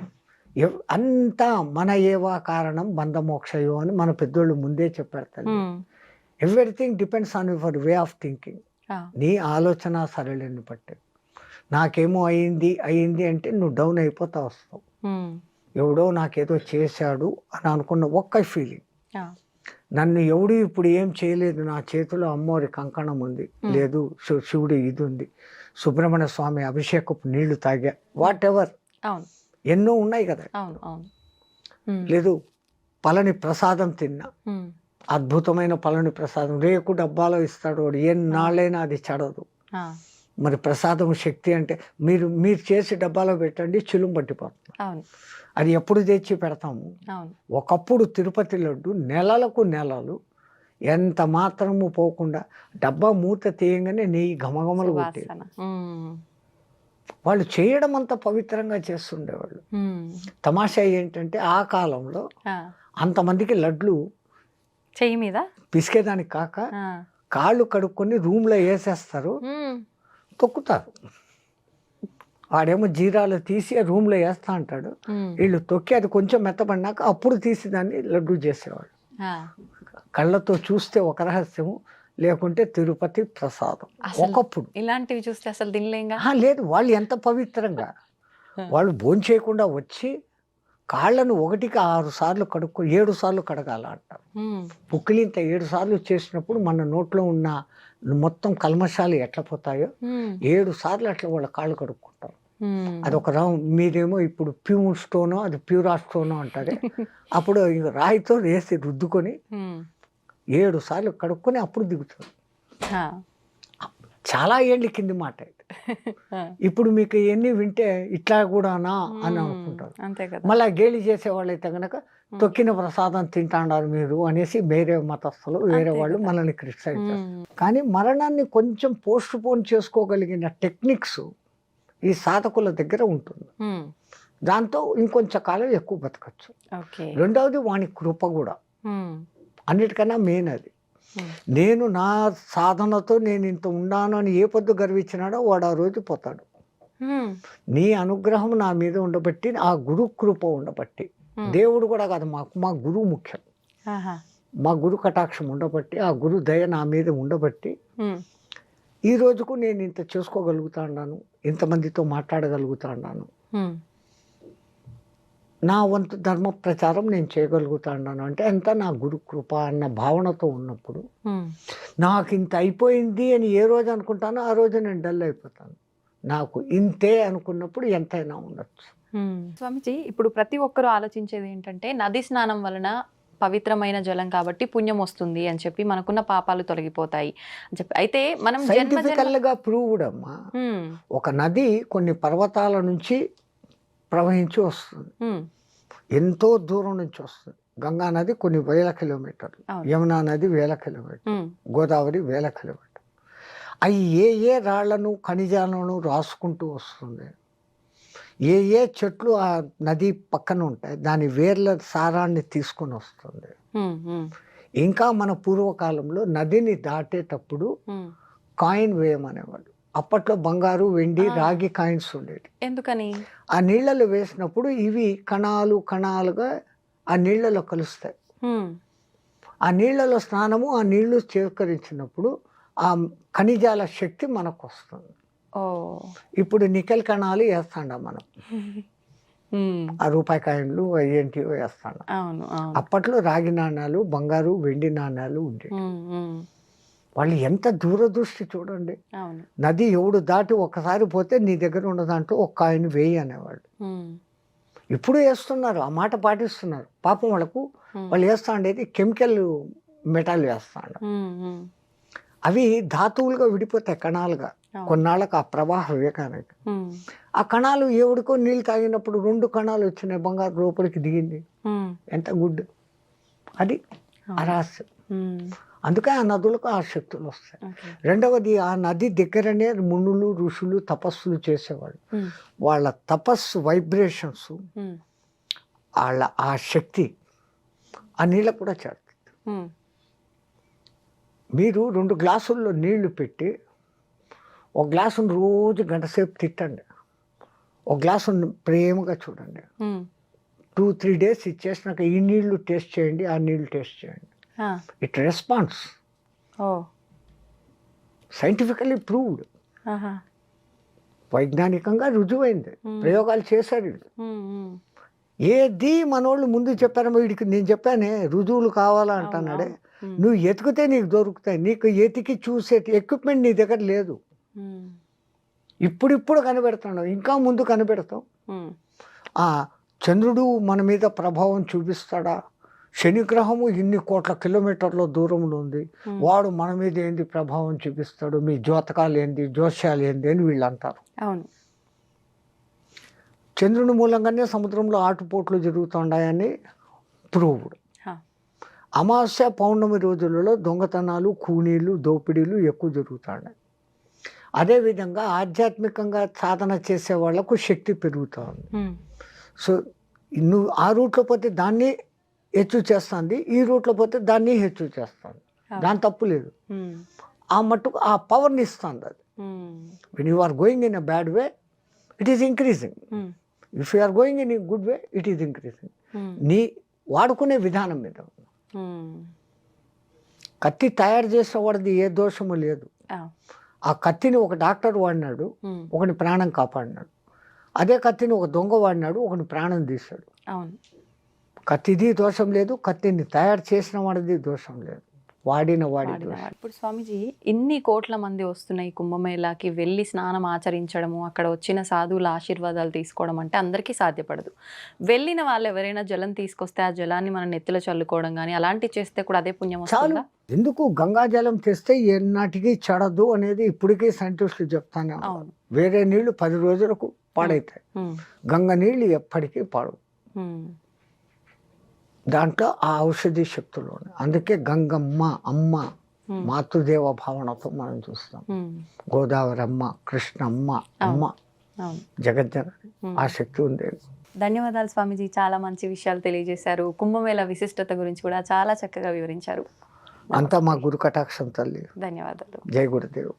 C: అంతా మన ఏవా కారణం బంధమోక్షయో అని మన పెద్దోళ్ళు ముందే చెప్పారు తల్లి.
B: Um.
C: Everything depends on your way of thinking.
B: ఆ.
C: నీ ఆలోచన సరళిని బట్టి. నాకేమో అయింది అంటే నువ్వు డౌన్ అయిపోతా వస్తావు.
B: ఉమ్.
C: ఎవడో నాకేదో చేశాడు అని అనుకున్న ఒక్క ఫీలింగ్.
B: ఆ.
C: నన్ను ఎవడు ఇప్పుడు ఏం చేయలేదు, నా చేతిలో అమ్మవారి కంకణం ఉంది, లేదు శివుడు ఇది ఉంది, సుబ్రహ్మణ్య స్వామి అభిషేకపు నీళ్లు తాగా, వాట్ ఎవర్
B: అవును.
C: ఎన్నో ఉన్నాయి కదా.
B: అవును. అవును. ఉమ్.
C: లేదు పళని ప్రసాదం తిన్నా,
B: ఉమ్.
C: అద్భుతమైన పళని ప్రసాదం రేకు డబ్బాలో ఇస్తాడు వాడు, ఎన్నాళ్ళైనా అది చెడదు.
B: ఆ.
C: మరి ప్రసాదం శక్తి అంటే మీరు చేసి డబ్బాలో పెట్టండి, చిలుం పట్టిపోతుంది.
B: అవును.
C: అది ఎప్పుడు తెచ్చి పెడతాము.
B: అవును.
C: ఒకప్పుడు తిరుపతి లడ్డు నెలలకు నెలలు ఎంత మాత్రము పోకుండా డబ్బా మూత తీయంగానే నెయ్యి ఘమఘమలు కొట్టేది.
B: సువాసన. ఉమ్.
C: వాళ్ళు చేయడం అంత పవిత్రంగా చేస్తుండేవాళ్ళు.
B: ఉమ్.
C: తమాషా ఏంటంటే ఆ కాలంలో
B: ఆ.
C: అంతమందికి లడ్లు
B: చెయ్యి మీద.
C: పిసికేదానికి కాక
B: ఆ.
C: కాళ్ళు కడుక్కొని రూమ్లో వేసేస్తారు,
B: ఉమ్.
C: తొక్కుతారు. వాడేమో జీరాలు తీసి రూమ్లో వేస్తా అంటాడు,
B: ఉమ్.
C: వీళ్ళు తొక్కి అది కొంచెం మెత్తబడినాక అప్పుడు తీసి దాన్ని లడ్డు చేసేవాడు.
B: ఆ.
C: కళ్ళతో చూస్తే ఒక రహస్యము, లేకుంటే తిరుపతి ప్రసాదం.
B: అసలు
C: ఒకప్పుడు
B: ఇలాంటివి చూస్తే అసలు తినలేంగా.
C: లేదు, వాళ్ళు ఎంత పవిత్రంగా వాళ్ళు భోంచేయకుండా వచ్చి కాళ్ళను 1కి 6 సార్లు కడుక్కో, 7 సార్లు కడగాల అంటారు.
B: ఉమ్.
C: పుక్కిలింత 7 సార్లు చేసినప్పుడు మన నోట్లో ఉన్న మొత్తం కల్మషాలు ఎట్లా పోతాయో
B: ఉమ్.
C: 7 సార్లు అట్లా వాళ్ళ కాళ్ళు కడుక్కుంటారు.
B: ఉమ్.
C: అదొక మీరేమో ఇప్పుడు ప్యూర్ స్టోనో అది ప్యూరా స్టోనో అంటారే, అప్పుడు ఇక రాయితో వేసి రుద్దుకొని
B: ఉమ్.
C: 7 సార్లు కడుక్కొని అప్పుడు దిగుతారు.
B: ఆ.
C: చాలా ఏళ్ళ కింది మాట ఇది.
B: ఆ.
C: ఇప్పుడు మీకు ఎన్ని వింటే ఇట్లా కూడానా అని అనుకుంటారు.
B: అంతే కదా.
C: మళ్ళీ గేలి చేసేవాళ్ళైతే కనుక తొక్కిన ప్రసాదం తింటాడారు మీరు అనేసి వేరే మతస్థులు వేరే
B: అంతే
C: వాళ్ళు
B: కదా.
C: మనల్ని క్రిటిసైజ్ చేస్తారు.
B: ఉమ్.
C: కానీ మరణాన్ని కొంచెం పోస్ట్ పోన్ చేసుకోగలిగిన టెక్నిక్స్ ఈ సాధకుల దగ్గర ఉంటుంది.
B: ఉమ్.
C: దాంతో ఇంకొంచెం కాలం ఎక్కువ బతకచ్చు.
B: ఓకే.
C: రెండవది వాని కృప కూడా
B: ఉమ్.
C: అన్నిటికన్నా మెయిన్ అది.
B: ఉమ్.
C: నేను నా సాధనతో నేను ఇంత ఉన్నాను అని ఏ పొద్దు గర్వించినాడో వాడు ఆ రోజు పోతాడు.
B: ఉమ్.
C: నీ అనుగ్రహం నా మీద ఉండబట్టి, ఆ గురు కృప ఉండబట్టి, దేవుడు కూడా కాదు, మా గురువు ముఖ్యం.
B: ఆహా.
C: మా గురు కటాక్షం ఉండబట్టి, ఆ గురు దయ నా మీద ఉండబట్టి
B: ఉమ్.
C: ఈ రోజుకు నేను ఇంత చేసుకోగలుగుతా ఉన్నాను, ఇంతమందితో మాట్లాడగలుగుతా ఉన్నాను,
B: ఉమ్.
C: నా వంతు ధర్మ ప్రచారం నేను చేయగలుగుతా ఉన్నాను అంటే ఎంత నా గురు కృప అన్న భావనతో ఉన్నప్పుడు,
B: ఉమ్.
C: నాకు ఇంత అయిపోయింది అని ఏ రోజు అనుకుంటానో ఆ రోజు నేను డల్ అయిపోతాను. నాకు ఇంతే అనుకున్నప్పుడు ఎంతైనా ఉండొచ్చు.
B: స్వామిజీ, ఇప్పుడు ప్రతి ఒక్కరూ ఆలోచించేది ఏంటంటే నది స్నానం వలన పవిత్రమైన జలం కాబట్టి పుణ్యం వస్తుంది అని చెప్పి మనకున్న పాపాలు తొలగిపోతాయి అని చెప్పి. అయితే మనం
C: సైంటిఫికల్ గా ప్రూవ్డ్ అమ్మా. ఒక నది కొన్ని పర్వతాల నుంచి ప్రవహించి వస్తుంది, ఎంతో దూరం నుంచి వస్తుంది. గంగా నది కొన్ని వేల కిలోమీటర్లు, యమునా నది 1000 కిలోమీటర్లు, గోదావరి 1000 కిలోమీటర్లు. అవి ఏ రాళ్లను ఖనిజాలను రాసుకుంటూ వస్తుంది. ఏ ఏ చెట్లు ఆ నది పక్కన ఉంటాయి దాని వేర్ల సారాన్ని తీసుకొని వస్తుంది. ఇంకా మన పూర్వకాలంలో నదిని దాటేటప్పుడు కాయిన్ వేయమనేవాళ్ళు. అప్పట్లో బంగారు, వెండి, రాగి కాయిన్స్ ఉండేవి.
B: ఎందుకని?
C: ఆ నీళ్ళలో వేసినప్పుడు ఇవి కణాలు కణాలుగా ఆ నీళ్ళలో కలుస్తాయి. ఆ నీళ్ళలో స్నానము, ఆ నీళ్లు స్వీకరించినప్పుడు ఆ ఖనిజాల శక్తి మనకు వస్తుంది. ఇప్పుడు నికెల్ కణాలు వేస్తాండ మనం, ఆ రూపాయి కాయిన్లు ఏంటివో వేస్తాండ. అప్పట్లో రాగి నాణాలు, బంగారు, వెండి నాణాలు ఉండేవి. వాళ్ళు ఎంత దూరదృష్టి చూడండి. నది ఎవడు దాటి ఒకసారి పోతే నీ దగ్గర ఉన్న దాంట్లో ఒక కాయిన్ వేయి అనేవాళ్ళు. ఇప్పుడు వేస్తున్నారు, ఆ మాట పాటిస్తున్నారు. పాపం వాళ్ళకు వాళ్ళు వేస్తా ఉండేది కెమికల్ మెటాల్ వేస్తాడు. అవి ధాతువులుగా విడిపోతాయి కణాలుగా కొన్నాళ్ళకు ఆ ప్రవాహ వేగానికి. ఆ కణాలు ఎవడికో నీళ్ళు తాగినప్పుడు 2 కణాలు వచ్చినాయి, బంగారు లోపలికి దిగింది. ఎంత గుడ్ అది అరహస్యం. అందుకే ఆ నదులకు ఆ శక్తులు వస్తాయి. రెండవది, ఆ నది దగ్గరనే మునులు ఋషులు తపస్సులు చేసేవాళ్ళు. వాళ్ళ తపస్సు వైబ్రేషన్స్, వాళ్ళ ఆ శక్తి ఆ నీళ్ళకు కూడా చేరుతుంది. మీరు 2 గ్లాసుల్లో నీళ్లు పెట్టి ఒక గ్లాసును రోజు గంటసేపు తిట్టండి, ఒక గ్లాసును ప్రేమగా చూడండి. 2-3 డేస్ ఇచ్చేసినాక ఈ నీళ్లు టేస్ట్ చేయండి, ఆ నీళ్లు టేస్ట్ చేయండి. It response. సైంటిఫికల్లీ ప్రూవ్డ్, వైజ్ఞానికంగా రుజువైంది. ప్రయోగాలు చేశారు వీళ్ళు. ఏది మనోళ్ళు ముందు చెప్పారో వీడికి నేను చెప్పానే రుజువులు కావాలా అంటున్నాడే. నువ్వు ఎతికితే నీకు దొరుకుతాయి. నీకు ఎతికి చూసే ఎక్విప్మెంట్ నీ దగ్గర లేదు. ఇప్పుడిప్పుడు కనిపెడుతున్నావు, ఇంకా ముందు కనిపెడతాం. చంద్రుడు మన మీద ప్రభావం చూపిస్తాడా? శనిగ్రహము ఇన్ని కోట్ల కిలోమీటర్ల దూరంలో ఉంది, వాడు మన మీద ఏంది ప్రభావం చూపిస్తాడు? మీ జ్యోతకాలు ఏంది, జోస్యాలు ఏంది అని వీళ్ళు అంటారు. చంద్రుని మూలంగానే సముద్రంలో ఆటుపోట్లు జరుగుతున్నాయని ప్రూవ్డ్. అమావాస్య పౌర్ణమి రోజులలో దొంగతనాలు, కూనీలు, దోపిడీలు ఎక్కువ జరుగుతున్నాయి. అదేవిధంగా ఆధ్యాత్మికంగా సాధన చేసే వాళ్లకు శక్తి పెరుగుతూ ఉంది. సో నువ్వు ఆ రూట్లో పోతే దాన్ని హెచ్చు చేస్తుంది, ఈ రూట్లో పోతే దాన్ని హెచ్చు చేస్తుంది. దాని తప్పు లేదు. ఆ మట్టుకు ఆ పవర్ని ఇస్తుంది అది. When you are going in a bad way, it is increasing. If you are going in a good way, it is increasing. నీ వాడుకునే విధానం మీద. కత్తి తయారు చేసేవాడిది ఏ దోషము లేదు. ఆ కత్తిని ఒక డాక్టర్ వాడినాడు, ఒకని ప్రాణం కాపాడినాడు. అదే కత్తిని ఒక దొంగ వాడినాడు, ఒకని ప్రాణం తీశాడు. కత్తిది దోషం లేదు, కత్తిని తయారు చేసిన వాడిది దోషం లేదు, వాడిన వాడి.
B: ఇప్పుడు స్వామీజీ, ఇన్ని కోట్ల మంది వస్తున్నాయి కుంభమేళాకి, వెళ్ళి స్నానం ఆచరించడము, అక్కడ వచ్చిన సాధువుల ఆశీర్వాదాలు తీసుకోవడం అంటే అందరికీ సాధ్యపడదు. వెళ్ళిన వాళ్ళు ఎవరైనా జలం తీసుకొస్తే ఆ జలాన్ని మనం నెత్తిలో చల్లుకోవడం కానీ అలాంటివి చేస్తే కూడా అదే పుణ్యం వస్తుందా?
C: ఎందుకు గంగా జలం తెస్తే ఎన్నాటికి చెడదు అనేది ఇప్పటికీ సైంటిస్టులు చెప్తానే. వేరే నీళ్లు 10 రోజులకు పాడైతాయి, గంగ నీళ్లు ఎప్పటికీ పాడవు. దాంట్లో ఆ ఔషధి శక్తులు ఉన్నాయి. అందుకే గంగమ్మ అమ్మ మాతృదేవ భావనతో మనం చూస్తాం. గోదావరమ్మ, కృష్ణమ్మ, అమ్మ, జగజ్జనని, ఆ శక్తి ఉంది.
B: ధన్యవాదాలు స్వామీజీ, చాలా మంచి విషయాలు తెలియజేశారు. కుంభమేళ విశిష్టత గురించి కూడా చాలా చక్కగా వివరించారు.
C: అంతా మా గురు కటాక్షం తల్లి.
B: ధన్యవాదాలు.
C: జై గురుదేవ్.